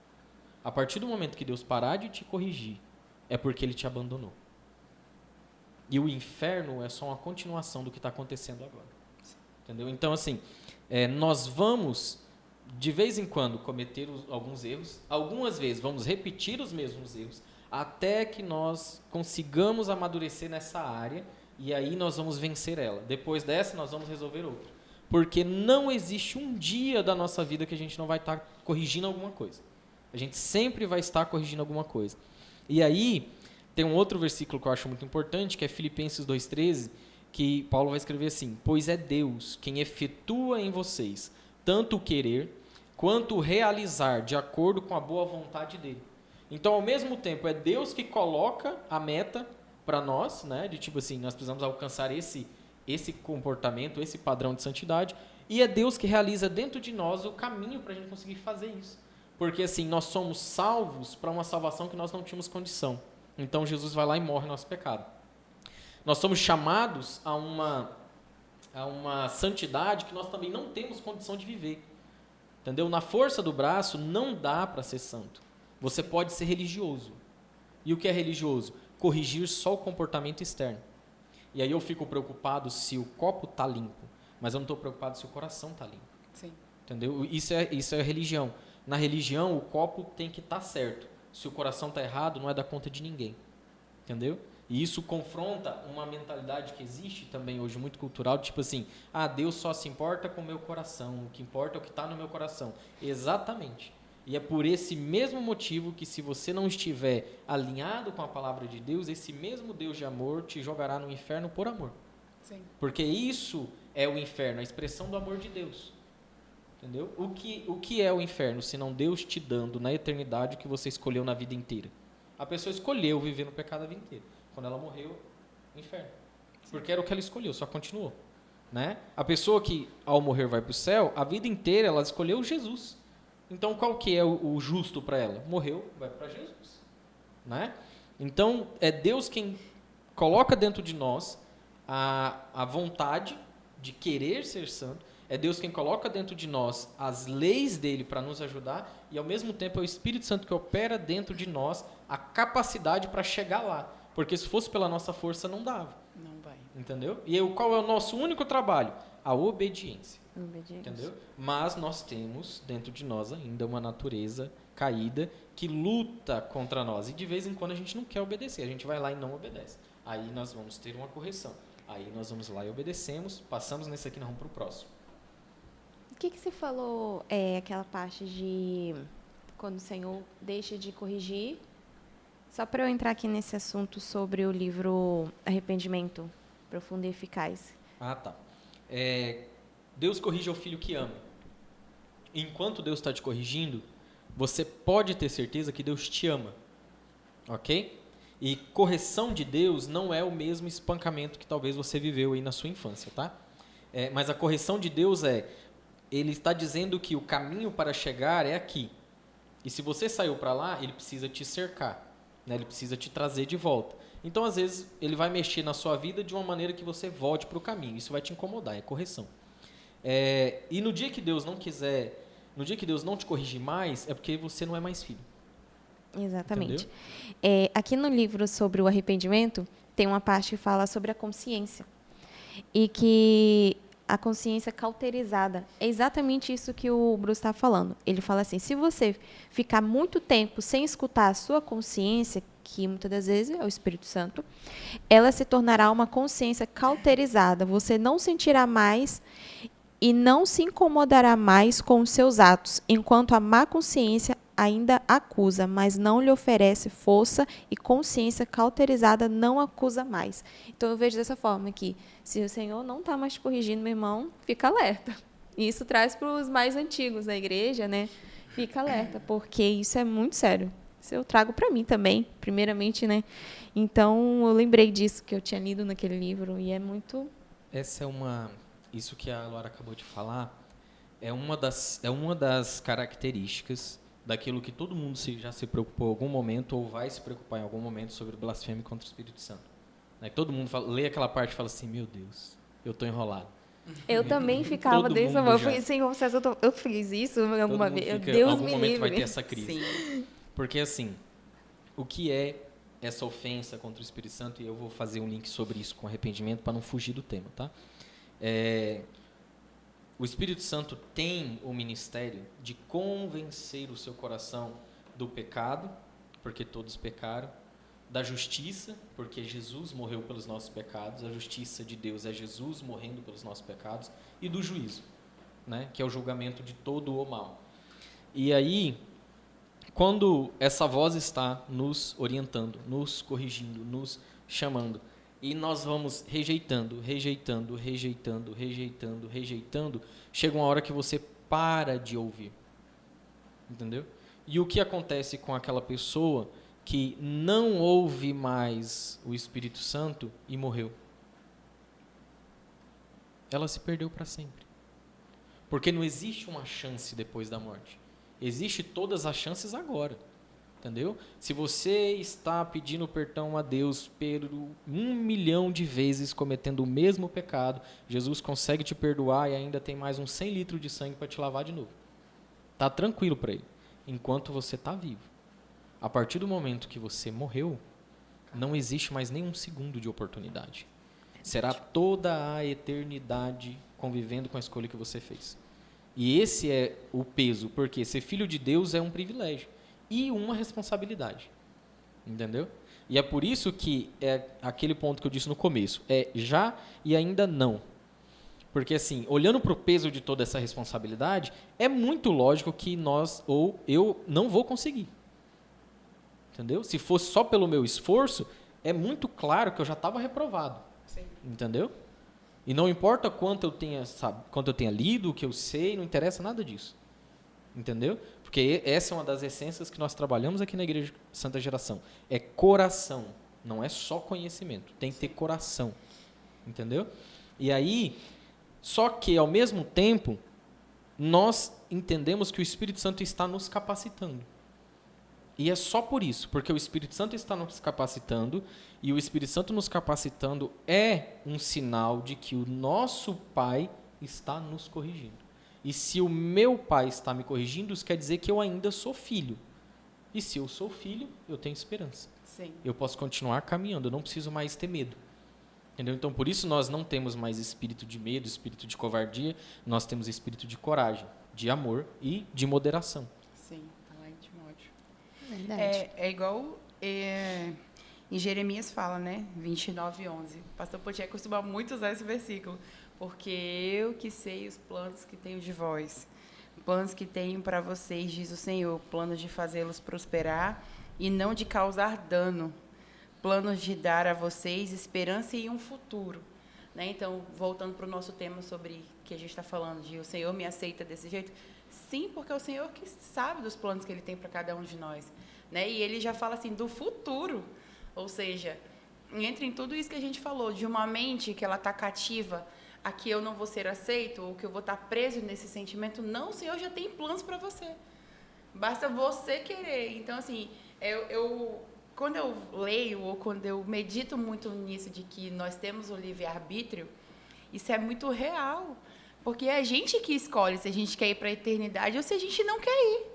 A partir do momento que Deus parar de te corrigir, é porque ele te abandonou. E o inferno é só uma continuação do que está acontecendo agora. Entendeu? Então, assim, nós vamos, de vez em quando, cometer alguns erros. Algumas vezes vamos repetir os mesmos erros, até que nós consigamos amadurecer nessa área, e aí nós vamos vencer ela. Depois dessa, nós vamos resolver outra. Porque não existe um dia da nossa vida que a gente não vai estar corrigindo alguma coisa. A gente sempre vai estar corrigindo alguma coisa. E aí, tem um outro versículo que eu acho muito importante, que é Filipenses 2,13, que Paulo vai escrever assim, pois é Deus quem efetua em vocês tanto o querer, quanto o realizar de acordo com a boa vontade dele. Então, ao mesmo tempo, é Deus que coloca a meta para nós, né, de tipo assim, nós precisamos alcançar esse comportamento, esse padrão de santidade, e é Deus que realiza dentro de nós o caminho para a gente conseguir fazer isso. Porque assim, nós somos salvos para uma salvação que nós não tínhamos condição. Então Jesus vai lá e morre nosso pecado. Nós somos chamados a uma santidade que nós também não temos condição de viver. Entendeu? Na força do braço não dá para ser santo. Você pode ser religioso. E o que é religioso? Corrigir só o comportamento externo. E aí eu fico preocupado se o copo está limpo, mas eu não estou preocupado se o coração está limpo. Sim. Entendeu? Isso é religião. Na religião, o copo tem que estar certo. Se o coração está errado, não é dar conta de ninguém. Entendeu? E isso confronta uma mentalidade que existe também hoje, muito cultural, tipo assim, Deus só se importa com o meu coração, o que importa é o que está no meu coração. Exatamente. E é por esse mesmo motivo que se você não estiver alinhado com a palavra de Deus, esse mesmo Deus de amor te jogará no inferno por amor. Sim. Porque isso é o inferno, a expressão do amor de Deus. Entendeu? O que é o inferno, se não Deus te dando na eternidade o que você escolheu na vida inteira? A pessoa escolheu viver no pecado a vida inteira. Quando ela morreu, inferno. Porque era o que ela escolheu, só continuou. Né? A pessoa que ao morrer vai para o céu, a vida inteira ela escolheu Jesus. Então qual que é o justo para ela? Morreu, vai para Jesus. Né? Então é Deus quem coloca dentro de nós a vontade de querer ser santo. É Deus quem coloca dentro de nós as leis dele para nos ajudar e, ao mesmo tempo, é o Espírito Santo que opera dentro de nós a capacidade para chegar lá. Porque se fosse pela nossa força, não dava. Não vai. Entendeu? E qual é o nosso único trabalho? A obediência. Obediência. Entendeu? Mas nós temos dentro de nós ainda uma natureza caída que luta contra nós. E de vez em quando a gente não quer obedecer. A gente vai lá e não obedece. Aí nós vamos ter uma correção. Aí nós vamos lá e obedecemos. Passamos nesse aqui, nós vamos para o próximo. O que você falou, aquela parte de quando o Senhor deixa de corrigir Só para eu entrar aqui nesse assunto sobre o livro Arrependimento Profundo e Eficaz. Ah, tá. Deus corrige ao filho que ama. Enquanto Deus está te corrigindo, você pode ter certeza que Deus te ama. Ok? E correção de Deus não é o mesmo espancamento que talvez você viveu aí na sua infância, tá? Mas a correção de Deus Ele está dizendo que o caminho para chegar é aqui. E se você saiu para lá, Ele precisa te cercar. Né? Ele precisa te trazer de volta. Então, às vezes, Ele vai mexer na sua vida de uma maneira que você volte para o caminho. Isso vai te incomodar, é correção. E no dia que Deus não quiser, no dia que Deus não te corrigir mais, é porque você não é mais filho. Exatamente. Aqui no livro sobre o arrependimento, tem uma parte que fala sobre a consciência. E que a consciência cauterizada é exatamente isso que o Bruce está falando. Ele fala assim, se você ficar muito tempo sem escutar a sua consciência, que muitas das vezes é o Espírito Santo, ela se tornará uma consciência cauterizada. Você não sentirá mais e não se incomodará mais com os seus atos, enquanto a má consciência ainda acusa, mas não lhe oferece força, e consciência cauterizada não acusa mais. Então, eu vejo dessa forma que, se o Senhor não está mais te corrigindo, meu irmão, fica alerta. E isso traz para os mais antigos da igreja, né? Fica alerta, porque isso é muito sério. Isso eu trago para mim também, primeiramente, né? Então, eu lembrei disso que eu tinha lido naquele livro, e é muito... Isso que a Laura acabou de falar é uma das características daquilo que todo mundo já se preocupou em algum momento ou vai se preocupar em algum momento sobre blasfêmia contra o Espírito Santo. Né? Todo mundo lê aquela parte e fala assim, meu Deus, eu estou enrolado. Eu também ficava dessa forma. Eu falei, Senhor, eu fiz isso alguma vez. Deus me livre. Em algum momento vai ter essa crise. Sim. Porque assim, o que é essa ofensa contra o Espírito Santo? E eu vou fazer um link sobre isso com arrependimento para não fugir do tema, tá? O Espírito Santo tem o ministério de convencer o seu coração do pecado, porque todos pecaram, da justiça, porque Jesus morreu pelos nossos pecados, a justiça de Deus é Jesus morrendo pelos nossos pecados, e do juízo, né, que é o julgamento de todo o mal. E aí, quando essa voz está nos orientando, nos corrigindo, nos chamando, e nós vamos rejeitando, chega uma hora que você para de ouvir. Entendeu? E o que acontece com aquela pessoa que não ouve mais o Espírito Santo e morreu? Ela se perdeu para sempre. Porque não existe uma chance depois da morte. Existe todas as chances agora. Entendeu? Se você está pedindo perdão a Deus por 1 milhão de vezes cometendo o mesmo pecado, Jesus consegue te perdoar e ainda tem mais uns 100 litros de sangue para te lavar de novo. Tá tranquilo para ele, enquanto você está vivo. A partir do momento que você morreu, não existe mais nenhum segundo de oportunidade. Será toda a eternidade convivendo com a escolha que você fez. E esse é o peso, porque ser filho de Deus é um privilégio e uma responsabilidade, entendeu? E é por isso que é aquele ponto que eu disse no começo, é já e ainda não. Porque assim, olhando para o peso de toda essa responsabilidade, é muito lógico que eu não vou conseguir, entendeu? Se fosse só pelo meu esforço, é muito claro que eu já estava reprovado. Sim. Entendeu? E não importa quanto eu tenha lido, o que eu sei, não interessa nada disso. Entendeu? Porque essa é uma das essências que nós trabalhamos aqui na Igreja Santa Geração. É coração, não é só conhecimento. Tem que ter coração. Entendeu? E aí, só que ao mesmo tempo, nós entendemos que o Espírito Santo está nos capacitando. E é só por isso, porque o Espírito Santo está nos capacitando, e o Espírito Santo nos capacitando é um sinal de que o nosso Pai está nos corrigindo. E se o meu Pai está me corrigindo, isso quer dizer que eu ainda sou filho. E se eu sou filho, eu tenho esperança. Sim. Eu posso continuar caminhando, eu não preciso mais ter medo. Entendeu? Então, por isso nós não temos mais espírito de medo, espírito de covardia, nós temos espírito de coragem, de amor e de moderação. Sim, está lá em Timóteo. Verdade. É igual em Jeremias fala, né? 29:11. O pastor Potier costuma muito usar esse versículo. Porque eu que sei os planos que tenho de vós. Planos que tenho para vocês, diz o Senhor. Planos de fazê-los prosperar e não de causar dano, planos de dar a vocês esperança e um futuro. Né? Então, voltando para o nosso tema sobre que a gente está falando, de o Senhor me aceita desse jeito, sim, porque é o Senhor que sabe dos planos que Ele tem para cada um de nós. Né? E Ele já fala assim, do futuro, ou seja, entra em tudo isso que a gente falou, de uma mente que ela está cativa, a que eu não vou ser aceito, ou que eu vou estar preso nesse sentimento. Não, o Senhor já tem planos para você. Basta você querer. Então, assim, quando eu leio, ou quando eu medito muito nisso, de que nós temos o livre-arbítrio, isso é muito real. Porque é a gente que escolhe se a gente quer ir para a eternidade ou se a gente não quer ir.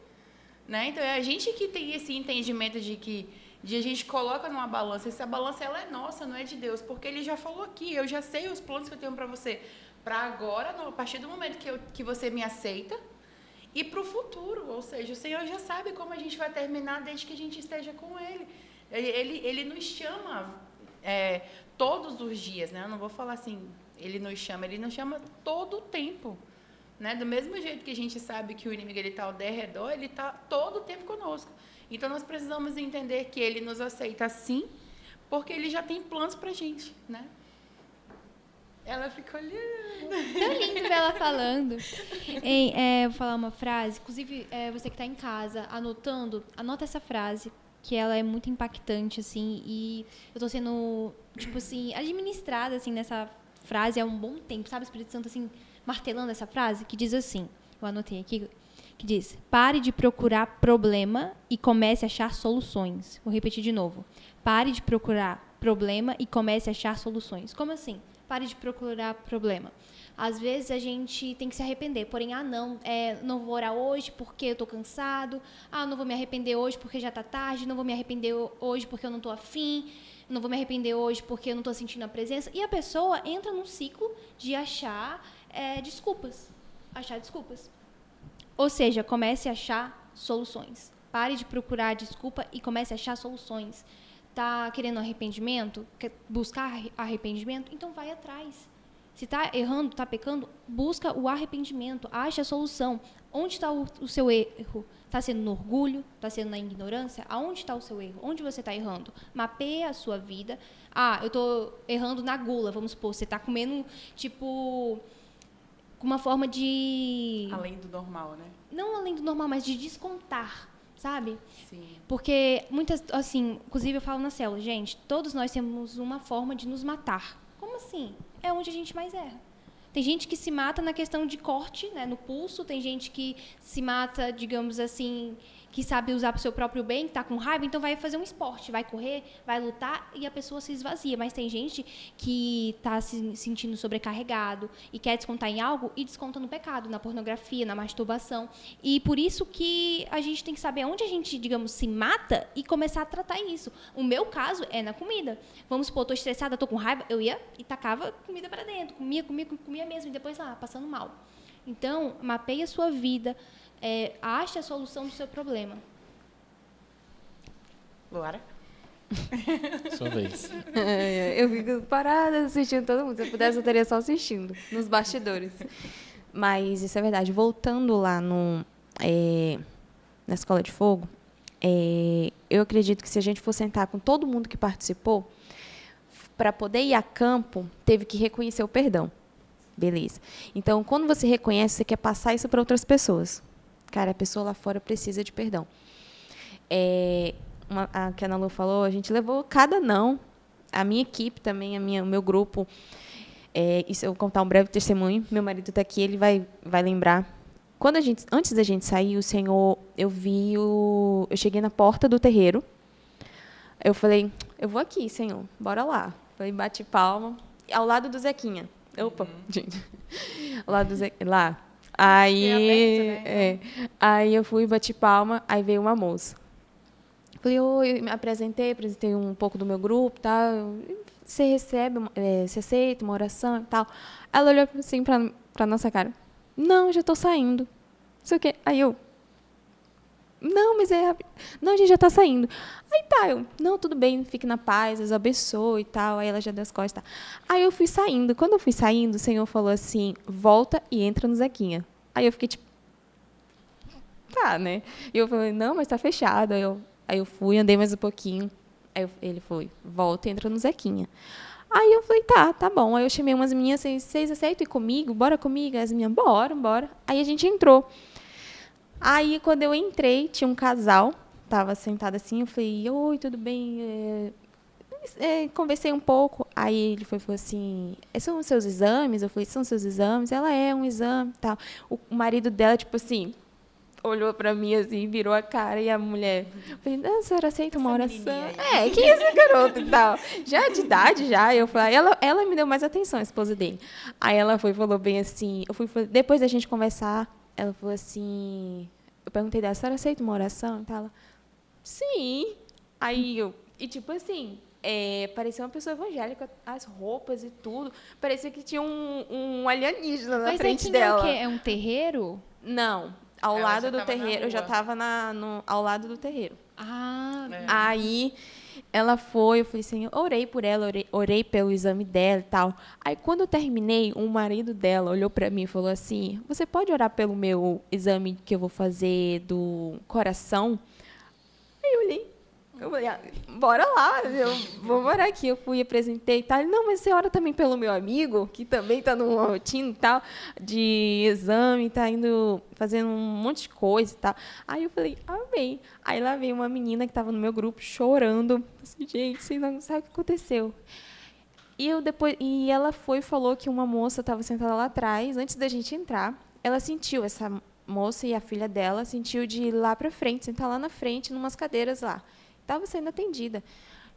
Né? Então, é a gente que tem esse entendimento de a gente coloca numa balança. Essa balança, ela é nossa, não é de Deus. Porque Ele já falou aqui, eu já sei os planos que eu tenho para você. Para agora, a partir do momento que você me aceita, e para o futuro. Ou seja, o Senhor já sabe como a gente vai terminar desde que a gente esteja com Ele. Ele nos chama todos os dias, né? Eu não vou falar assim, Ele nos chama todo o tempo. Né? Do mesmo jeito que a gente sabe que o inimigo está ao derredor, ele está todo o tempo conosco. Então, nós precisamos entender que Ele nos aceita sim, porque Ele já tem planos para a gente. Né? Ela ficou olhando. Tão lindo ver ela falando. Vou falar uma frase. Inclusive, você que está em casa anotando, anota essa frase, que ela é muito impactante, assim, e eu estou sendo, tipo assim, administrada, assim, nessa frase há um bom tempo, sabe? O Espírito Santo, assim, martelando essa frase, que diz assim, eu anotei aqui, que diz, pare de procurar problema e comece a achar soluções. Vou repetir de novo. Pare de procurar problema e comece a achar soluções. Como assim? Pare de procurar problema. Às vezes a gente tem que se arrepender, porém, não vou orar hoje porque eu estou cansado, não vou me arrepender hoje porque já está tarde, não vou me arrepender hoje porque eu não estou afim, não vou me arrepender hoje porque eu não estou sentindo a presença. E a pessoa entra num ciclo de achar desculpas. Ou seja, comece a achar soluções. Pare de procurar desculpa e comece a achar soluções. Está querendo arrependimento? Quer buscar arrependimento? Então vai atrás. Se está errando, está pecando, busca o arrependimento, acha a solução. Onde está o seu erro? Está sendo no orgulho? Está sendo na ignorância? Aonde está o seu erro? Onde você está errando? Mapeia a sua vida. Eu estou errando na gula, vamos supor. Você está comendo, tipo, com uma forma de... Além do normal, né? Não além do normal, mas de descontar, sabe? Sim. Porque muitas, assim, inclusive eu falo na célula, gente, todos nós temos uma forma de nos matar. Como assim? É onde a gente mais erra. Tem gente que se mata na questão de corte, né, no pulso. Tem gente que se mata, digamos assim, que sabe usar para o seu próprio bem, que está com raiva, então vai fazer um esporte, vai correr, vai lutar e a pessoa se esvazia. Mas tem gente que está se sentindo sobrecarregado e quer descontar em algo e desconta no pecado, na pornografia, na masturbação. E por isso que a gente tem que saber onde a gente, digamos, se mata e começar a tratar isso. O meu caso é na comida. Vamos supor, estou estressada, estou com raiva, eu ia e tacava comida para dentro. Comia mesmo e depois lá, passando mal. Então, mapeie a sua vida, ache a solução do seu problema. Luara? Sua vez. Eu fico parada assistindo todo mundo. Se eu pudesse, eu estaria só assistindo, nos bastidores. Mas isso é verdade. Voltando lá na Escola de Fogo, eu acredito que se a gente for sentar com todo mundo que participou, para poder ir a campo, teve que reconhecer o perdão. Beleza. Então, quando você reconhece, você quer passar isso para outras pessoas. Cara, a pessoa lá fora precisa de perdão. A que a Ana Lu falou, a gente levou cada não. A minha equipe também, o meu grupo. Isso eu vou contar um breve testemunho. Meu marido está aqui, ele vai lembrar. Antes da gente sair, o Senhor, eu cheguei na porta do terreiro. Eu falei, eu vou aqui, Senhor, bora lá. Falei, bate palma. Ao lado do Zequinha. Opa, gente. Ao lado do Zequinha. Lá. Aí, aberto, né? Aí eu fui, bati palma, aí veio uma moça. Falei, oi, me apresentei um pouco do meu grupo, tal. Você aceita uma oração e tal? Ela olhou assim pra nossa cara. Não, já estou saindo. Não sei o quê. Aí eu... Não, mas não, a gente já está saindo. Aí tá, não, tudo bem, fique na paz, Deus abençoe e tal. Aí ela já deu as costas. Aí eu fui saindo. Quando eu fui saindo, o Senhor falou assim, volta e entra no Zequinha. Aí eu fiquei tipo, tá, né? E eu falei, não, mas tá fechado. Aí eu, Aí eu fui, andei mais um pouquinho. Ele foi, volta e entra no Zequinha. Aí eu falei, tá bom. Aí eu chamei umas meninas, vocês aceitam ir comigo? Bora comigo? As meninas, bora. Aí a gente entrou. Aí, quando eu entrei, tinha um casal, tava sentado assim, eu falei, oi, tudo bem? Conversei um pouco, aí ele falou assim, são os seus exames? Eu falei, são os seus exames? Ela é um exame e tal. O marido dela, tipo assim, olhou para mim assim, virou a cara, e a mulher, eu falei, a senhora aceita uma oração? Quem é esse garoto e tal? Já de idade, já. Eu falei, ela me deu mais atenção, a esposa dele. Aí ela falou bem assim, depois da gente conversar, ela falou assim, eu perguntei dela, a senhora aceita uma oração? E tal, ela, sim. Aí e tipo assim, parecia uma pessoa evangélica, as roupas e tudo, parecia que tinha um alienígena na frente dela. Mas é o quê? É um terreiro? Não, ao Ela lado já do tava na terreiro, eu já rua. estava ao lado do terreiro. Ah, Aí ela foi, eu falei assim, orei por ela, orei pelo exame dela e tal. Aí quando eu terminei, o marido dela olhou para mim e falou assim, você pode orar pelo meu exame que eu vou fazer do coração? Aí eu falei, bora lá, eu vou orar aqui. Eu fui, apresentei e tal. Ele, não, mas você ora também pelo meu amigo, que também está numa rotina e tal, de exame, está indo, fazendo um monte de coisa e tal. Aí eu falei, amém. Aí lá veio uma menina que estava no meu grupo chorando. Assim, gente, você não sabe o que aconteceu. E ela foi e falou que uma moça estava sentada lá atrás, antes da gente entrar. Ela sentiu, essa moça e a filha dela, sentiu de ir lá para frente, sentar lá na frente, numas cadeiras lá. Estava sendo atendida,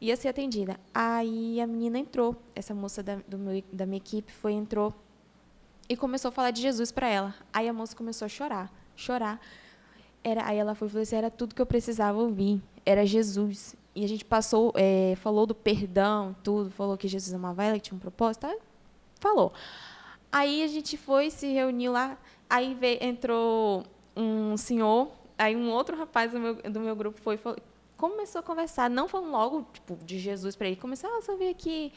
ia ser atendida. Aí a menina entrou, essa moça da minha equipe entrou e começou a falar de Jesus para ela. Aí a moça começou a chorar. Aí ela foi e falou assim, era tudo que eu precisava ouvir, era Jesus. E a gente falou do perdão, tudo, falou que Jesus amava ela, que tinha um propósito, falou. Aí a gente foi, se reuniu lá, aí entrou um senhor, aí um outro rapaz do meu grupo começou a conversar, não falando logo tipo, de Jesus para ele, começou, só vir aqui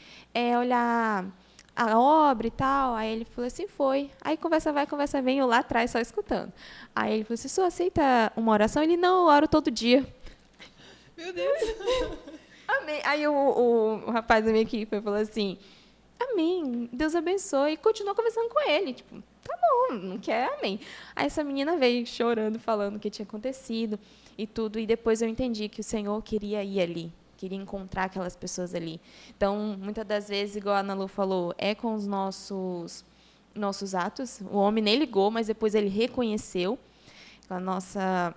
olhar a obra e tal. Aí ele falou assim, foi. Aí conversa vai, conversa vem, eu lá atrás só escutando. Aí ele falou assim, senhor, aceita uma oração? Ele, não, eu oro todo dia. Meu Deus. Amém. Aí o rapaz da minha equipe falou assim, amém, Deus abençoe. E continuou conversando com ele, tipo, tá bom, não quer, amém. Aí essa menina veio chorando, falando o que tinha acontecido e tudo. E depois eu entendi que o Senhor queria ir ali, queria encontrar aquelas pessoas ali. Então, muitas das vezes, igual a Ana Lu falou, é com os nossos atos. O homem nem ligou, mas depois ele reconheceu a nossa...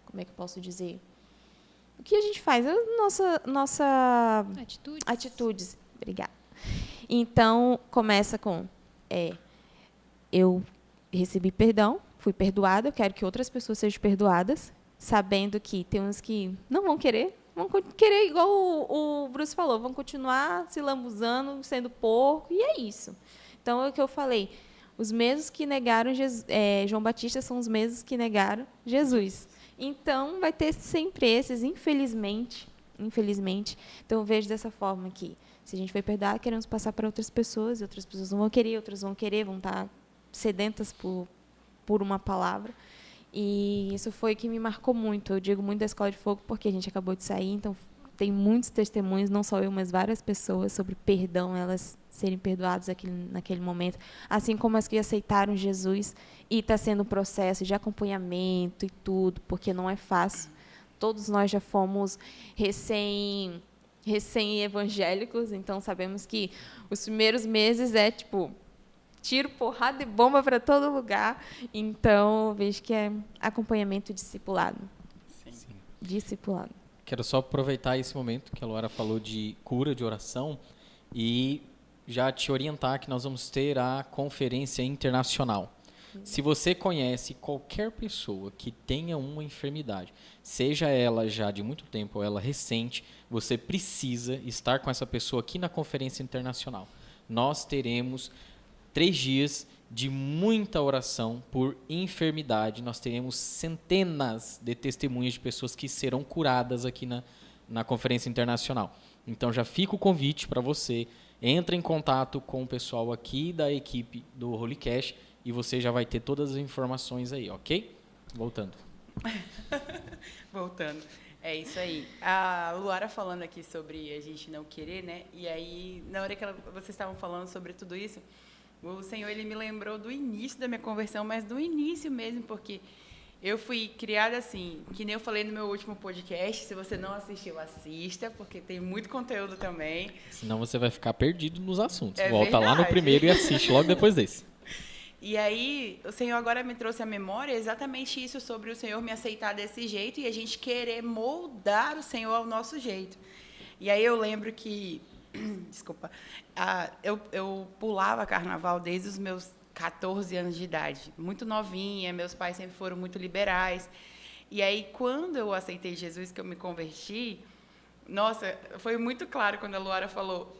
como é que eu posso dizer? O que a gente faz? Nossa atitudes. Obrigada. Então, começa com... eu recebi perdão, fui perdoada, eu quero que outras pessoas sejam perdoadas, sabendo que tem uns que não vão querer igual o Bruce falou, vão continuar se lambuzando, sendo porco, e é isso. Então, é o que eu falei, os mesmos que negaram João Batista são os mesmos que negaram Jesus. Então, vai ter sempre esses, infelizmente. Então, eu vejo dessa forma que, se a gente foi perdoar, queremos passar para outras pessoas, e outras pessoas não vão querer, outras vão querer, vão estar sedentas por uma palavra. E isso foi o que me marcou muito. Eu digo muito da Escola de Fogo porque a gente acabou de sair, então tem muitos testemunhos, não só eu, mas várias pessoas, sobre perdão, elas serem perdoadas naquele momento, assim como as que aceitaram Jesus, e está sendo um processo de acompanhamento e tudo, porque não é fácil. Todos nós já fomos recém-evangélicos, então sabemos que os primeiros meses é tipo tiro, porrada e bomba para todo lugar. Então, vejo que é acompanhamento discipulado. Sim. Discipulado. Quero só aproveitar esse momento que a Laura falou de cura, de oração, e já te orientar que nós vamos ter a conferência internacional. Se você conhece qualquer pessoa que tenha uma enfermidade, seja ela já de muito tempo ou ela recente, você precisa estar com essa pessoa aqui na conferência internacional. Nós teremos 3 dias de muita oração por enfermidade. Nós teremos centenas de testemunhas de pessoas que serão curadas aqui na conferência internacional. Então já fica o convite para você, entre em contato com o pessoal aqui da equipe do Holy Cash e você já vai ter todas as informações aí, ok? Voltando. Voltando. É isso aí. A Luara falando aqui sobre a gente não querer, né? E aí, na hora que vocês estavam falando sobre tudo isso, o Senhor, ele me lembrou do início da minha conversão, mas do início mesmo, porque eu fui criada assim, que nem eu falei no meu último podcast. Se você não assistiu, assista, porque tem muito conteúdo também. Senão você vai ficar perdido nos assuntos. É Volta lá no verdade. primeiro e assiste logo depois desse. E aí, o Senhor agora me trouxe à memória exatamente isso, sobre o Senhor me aceitar desse jeito e a gente querer moldar o Senhor ao nosso jeito. E aí eu lembro que, desculpa, eu pulava carnaval desde os meus 14 anos de idade, muito novinha, meus pais sempre foram muito liberais. E aí, quando eu aceitei Jesus, que eu me converti, nossa, foi muito claro quando a Luara falou.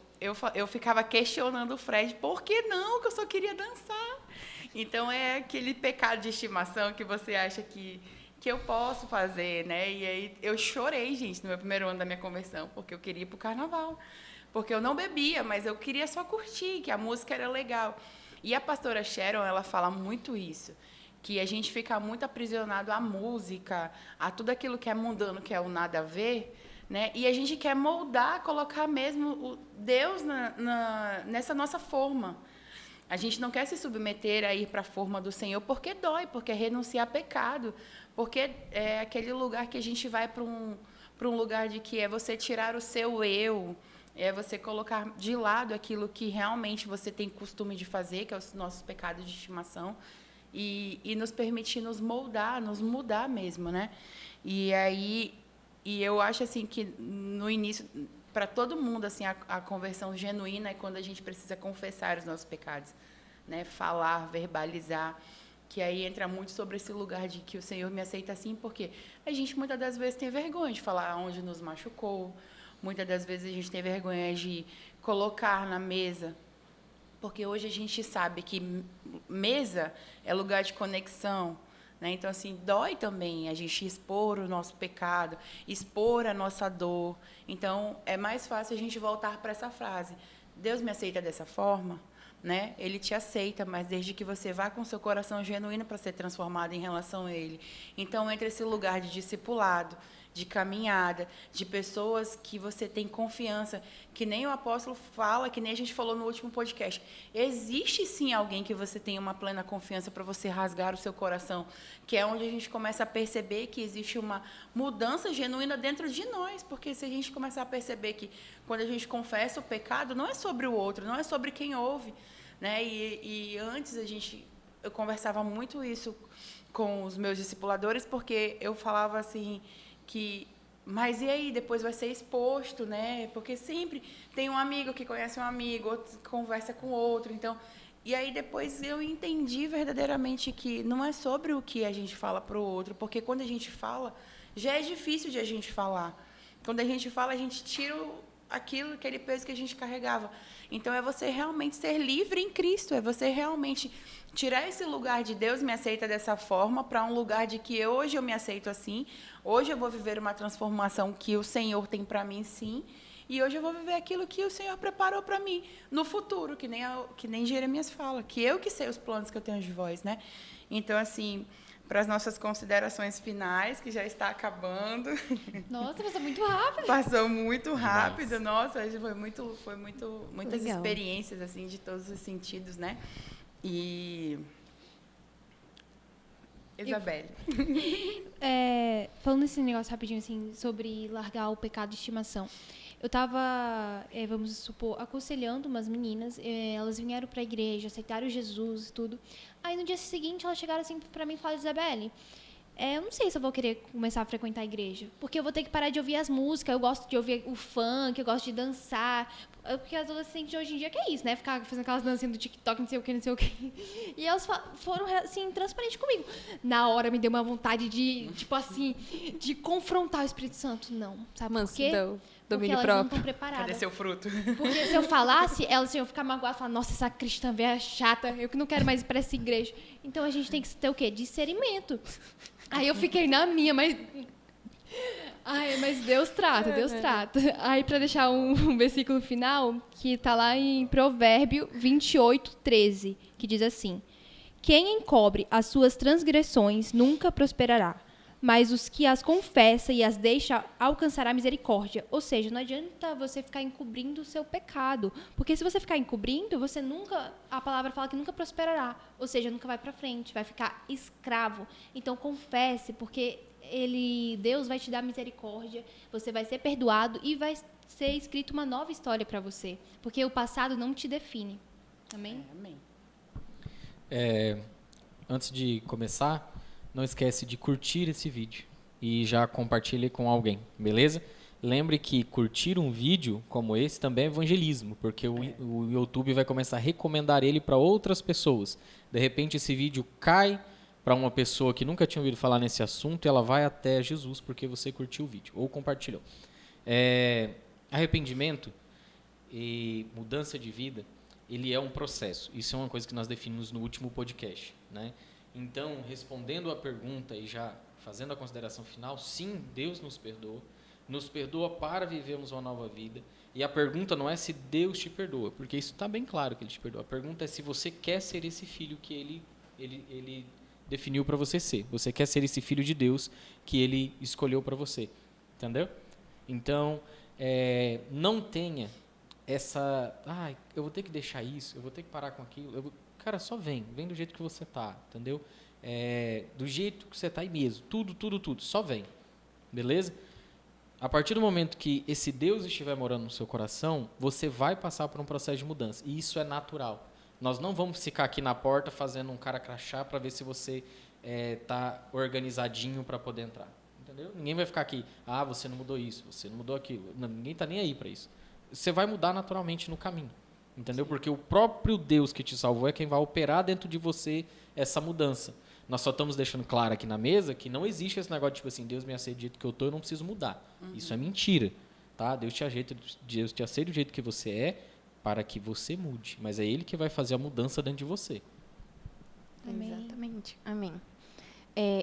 Eu ficava questionando o Fred, por que não? Que eu só queria dançar. Então, é aquele pecado de estimação que você acha que eu posso fazer, né? E aí, eu chorei, gente, no meu primeiro ano da minha conversão, porque eu queria ir pro carnaval. Porque eu não bebia, mas eu queria só curtir, que a música era legal. E a pastora Sharon, ela fala muito isso, que a gente fica muito aprisionado à música, a tudo aquilo que é mundano, que é o nada a ver, né? E a gente quer moldar, colocar mesmo o Deus nessa nossa forma. A gente não quer se submeter a ir para a forma do Senhor porque dói, porque é renunciar a pecado, porque é aquele lugar que a gente vai para um lugar de que é você tirar o seu eu, é você colocar de lado aquilo que realmente você tem costume de fazer, que é os nossos pecados de estimação, e nos permitir nos moldar, nos mudar mesmo, né? E aí... E eu acho assim que no início, para todo mundo, assim, a conversão genuína é quando a gente precisa confessar os nossos pecados, né? Falar, verbalizar, que aí entra muito sobre esse lugar de que o Senhor me aceita assim, porque a gente muitas das vezes tem vergonha de falar onde nos machucou, muitas das vezes a gente tem vergonha de colocar na mesa, porque hoje a gente sabe que mesa é lugar de conexão. Então, assim, dói também a gente expor o nosso pecado, expor a nossa dor. Então, é mais fácil a gente voltar para essa frase. Deus me aceita dessa forma, né? Ele te aceita, mas desde que você vá com seu coração genuíno para ser transformado em relação a Ele. Então, entre esse lugar de discipulado, de caminhada, de pessoas que você tem confiança, que nem o apóstolo fala, que nem a gente falou no último podcast. Existe sim alguém que você tem uma plena confiança para você rasgar o seu coração, que é onde a gente começa a perceber que existe uma mudança genuína dentro de nós, porque se a gente começar a perceber que quando a gente confessa o pecado, não é sobre o outro, não é sobre quem ouve, né? E antes eu conversava muito isso com os meus discipuladores, porque eu falava assim mas e aí, depois vai ser exposto, né? Porque sempre tem um amigo que conhece um amigo, outro conversa com outro, então... E aí depois eu entendi verdadeiramente que não é sobre o que a gente fala para o outro, porque quando a gente fala, já é difícil de a gente falar. Quando a gente fala, a gente tira aquele peso que a gente carregava. Então, é você realmente ser livre em Cristo, é você realmente tirar esse lugar de Deus me aceita dessa forma para um lugar de que hoje eu me aceito assim, hoje eu vou viver uma transformação que o Senhor tem para mim, sim, e hoje eu vou viver aquilo que o Senhor preparou para mim no futuro, que nem Jeremias fala, que eu que sei os planos que eu tenho de vós, né? Então, assim, para as nossas considerações finais, que já está acabando. Nossa, passou muito rápido. Passou muito rápido, nossa, muitas Legal. experiências, assim, de todos os sentidos, né? E... Isabelle. Falando esse negócio rapidinho, assim, sobre largar o pecado de estimação. Eu estava, vamos supor, aconselhando umas meninas, elas vieram para a igreja, aceitaram Jesus e tudo. Aí, no dia seguinte, elas chegaram assim para mim e falaram, Isabelle, eu não sei se eu vou querer começar a frequentar a igreja, porque eu vou ter que parar de ouvir as músicas, eu gosto de ouvir o funk, eu gosto de dançar, porque as adolescentes de hoje em dia que é isso, né? Ficar fazendo aquelas dancinhas do TikTok, não sei o que. E elas foram, assim, transparentes comigo. Na hora me deu uma vontade de, tipo assim, de confrontar o Espírito Santo. Não, sabe por quê? Porque elas não estão preparadas. Cadê seu fruto? Porque se eu falasse, elas iam ficar magoadas e falar, nossa, essa cristã velha chata, eu que não quero mais ir para essa igreja. Então a gente tem que ter o quê? Discernimento. Aí eu fiquei na minha, mas Deus trata, Deus trata. Aí para deixar um versículo final, que tá lá em Provérbio 28:13, que diz assim: Quem encobre as suas transgressões nunca prosperará, mas os que as confessa e as deixa alcançará misericórdia. Ou seja, não adianta você ficar encobrindo o seu pecado, porque se você ficar encobrindo, você nunca, a palavra fala que nunca prosperará, ou seja, nunca vai para frente, vai ficar escravo. Então confesse, porque Deus vai te dar misericórdia, você vai ser perdoado e vai ser escrito uma nova história para você, porque o passado não te define. Amém? Amém. Antes de começar, não esquece de curtir esse vídeo e já compartilhe com alguém, beleza? Lembre que curtir um vídeo como esse também é evangelismo, porque o YouTube vai começar a recomendar ele para outras pessoas. De repente esse vídeo cai para uma pessoa que nunca tinha ouvido falar nesse assunto e ela vai até Jesus porque você curtiu o vídeo ou compartilhou. Arrependimento e mudança de vida, ele é um processo. Isso é uma coisa que nós definimos no último podcast, né? Então, respondendo à pergunta e já fazendo a consideração final, sim, Deus nos perdoa para vivermos uma nova vida. E a pergunta não é se Deus te perdoa, porque isso está bem claro que Ele te perdoa. A pergunta é se você quer ser esse filho que Ele definiu para você ser. Você quer ser esse filho de Deus que Ele escolheu para você, entendeu? Então, não tenha essa, eu vou ter que deixar isso, eu vou ter que parar com aquilo. Cara, só vem do jeito que você tá, entendeu? Do jeito que você tá aí mesmo, tudo, só vem, beleza? A partir do momento que esse Deus estiver morando no seu coração, você vai passar por um processo de mudança, e isso é natural. Nós não vamos ficar aqui na porta fazendo um cara crachá para ver se você tá organizadinho para poder entrar, entendeu? Ninguém vai ficar aqui, você não mudou isso, você não mudou aquilo, ninguém tá nem aí para isso. Você vai mudar naturalmente no caminho. Entendeu? Porque o próprio Deus que te salvou é quem vai operar dentro de você essa mudança. Nós só estamos deixando claro aqui na mesa que não existe esse negócio de tipo assim, Deus me aceita do jeito que eu estou, eu não preciso mudar. Isso é mentira. Tá? Deus te aceita do jeito que você é para que você mude. Mas é Ele que vai fazer a mudança dentro de você. Amém. Exatamente. Amém.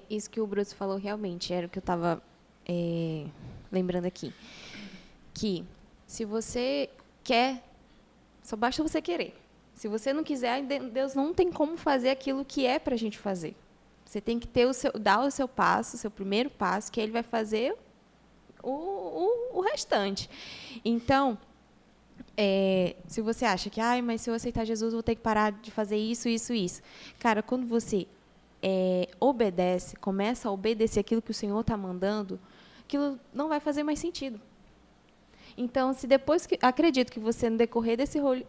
Isso que o Bruce falou realmente era o que eu estava lembrando aqui. Que se você quer, só basta você querer. Se você não quiser, Deus não tem como fazer aquilo que é para a gente fazer. Você tem que dar o seu passo, o seu primeiro passo, que Ele vai fazer o restante. Então, se você acha que, mas se eu aceitar Jesus, eu vou ter que parar de fazer isso. Cara, quando você obedece, começa a obedecer aquilo que o Senhor está mandando, aquilo não vai fazer mais sentido. Então, se depois acredito que você, no decorrer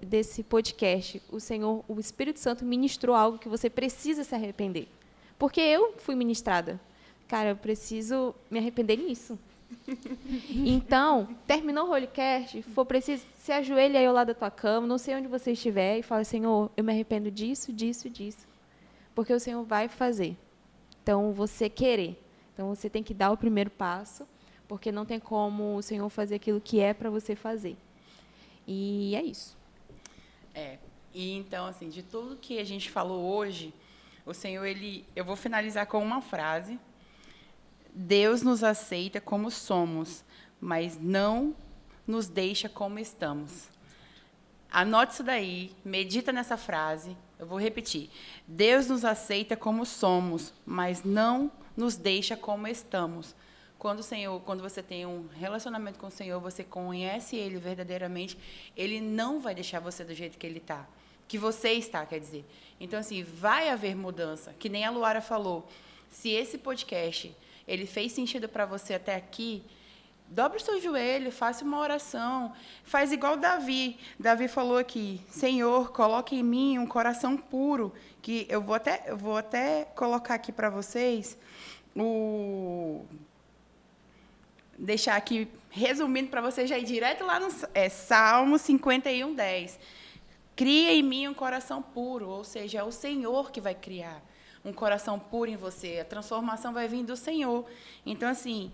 desse podcast, o Espírito Santo ministrou algo que você precisa se arrepender. Porque eu fui ministrada. Cara, eu preciso me arrepender nisso. Então, terminou o Holycast, for preciso, se ajoelhe aí ao lado da tua cama, não sei onde você estiver, e fala, Senhor, eu me arrependo disso. Porque o Senhor vai fazer. Então, você querer. Então, você tem que dar o primeiro passo, porque não tem como o Senhor fazer aquilo que é para você fazer. E é isso. E então, assim, de tudo que a gente falou hoje, o Senhor, eu vou finalizar com uma frase. Deus nos aceita como somos, mas não nos deixa como estamos. Anote isso daí, medita nessa frase. Eu vou repetir. Deus nos aceita como somos, mas não nos deixa como estamos. Quando você tem um relacionamento com o Senhor, você conhece Ele verdadeiramente, Ele não vai deixar você do jeito que Ele está. Que você está, quer dizer. Então, assim, vai haver mudança. Que nem a Luara falou. Se esse podcast ele fez sentido para você até aqui, dobre o seu joelho, faça uma oração. Faz igual Davi. Davi falou aqui, Senhor, coloque em mim um coração puro. Que eu vou até colocar aqui para vocês deixar aqui, resumindo para você já ir direto lá no Salmo 51:10. Cria em mim um coração puro, ou seja, é o Senhor que vai criar um coração puro em você. A transformação vai vir do Senhor. Então, assim,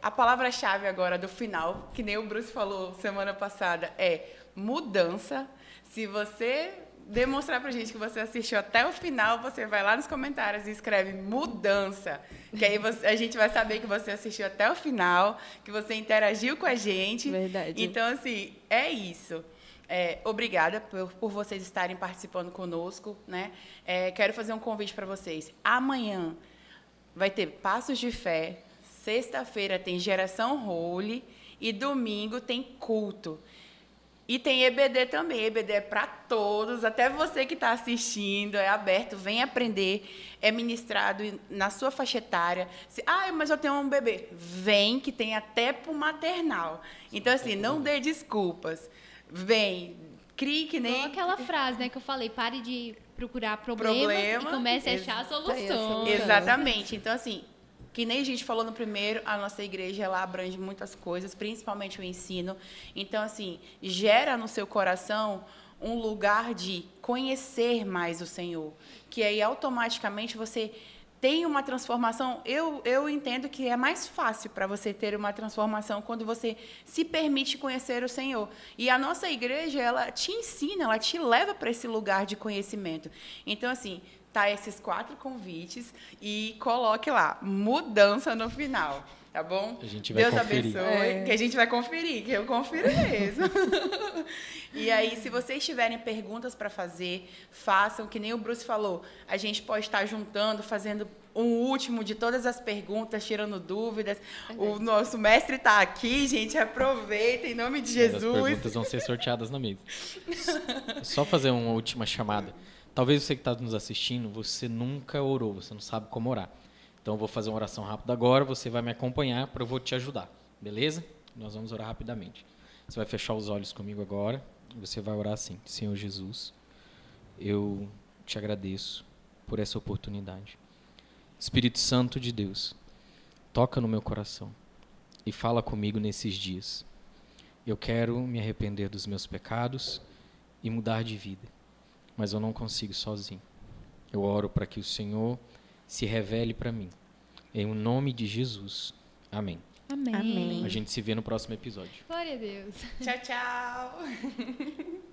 a palavra-chave agora do final, que nem o Bruce falou semana passada, é mudança. Se você demonstrar pra gente que você assistiu até o final, você vai lá nos comentários e escreve mudança, que aí a gente vai saber que você assistiu até o final, que você interagiu com a gente. Verdade. Então, assim, é isso. Obrigada por vocês estarem participando conosco, né? Quero fazer um convite para vocês. Amanhã vai ter Passos de Fé, sexta-feira tem Geração Holy e domingo tem culto. E tem EBD também. EBD é para todos, até você que está assistindo, é aberto, vem aprender, é ministrado na sua faixa etária. Mas eu tenho um bebê. Vem, que tem até para o maternal. Então, assim, não dê desculpas. Vem, crie que nem... Igual aquela frase, né, que eu falei, pare de procurar problemas e comece a achar soluções. Exatamente. Então, assim, que nem a gente falou no primeiro, a nossa igreja ela abrange muitas coisas, principalmente o ensino. Então, assim, gera no seu coração um lugar de conhecer mais o Senhor, que aí automaticamente você tem uma transformação. Eu entendo que é mais fácil para você ter uma transformação quando você se permite conhecer o Senhor. E a nossa igreja, ela te ensina, ela te leva para esse lugar de conhecimento. Então, assim, tá esses 4 convites e coloque lá, mudança no final, tá bom? A gente vai Deus conferir. abençoe, que a gente vai conferir, que eu confiro mesmo. E aí, se vocês tiverem perguntas para fazer, façam, que nem o Bruce falou, a gente pode estar juntando, fazendo um último de todas as perguntas, tirando dúvidas. O nosso mestre está aqui, gente, aproveita, em nome de Jesus. As perguntas vão ser sorteadas na mesa. Só fazer uma última chamada. Talvez você que está nos assistindo, você nunca orou, você não sabe como orar. Então, eu vou fazer uma oração rápida agora, você vai me acompanhar, eu vou te ajudar, beleza? Nós vamos orar rapidamente. Você vai fechar os olhos comigo agora, e você vai orar assim: Senhor Jesus, eu te agradeço por essa oportunidade. Espírito Santo de Deus, toca no meu coração e fala comigo nesses dias. Eu quero me arrepender dos meus pecados e mudar de vida, mas eu não consigo sozinho. Eu oro para que o Senhor se revele para mim. Em nome de Jesus. Amém. Amém. Amém. A gente se vê no próximo episódio. Glória a Deus. Tchau, tchau.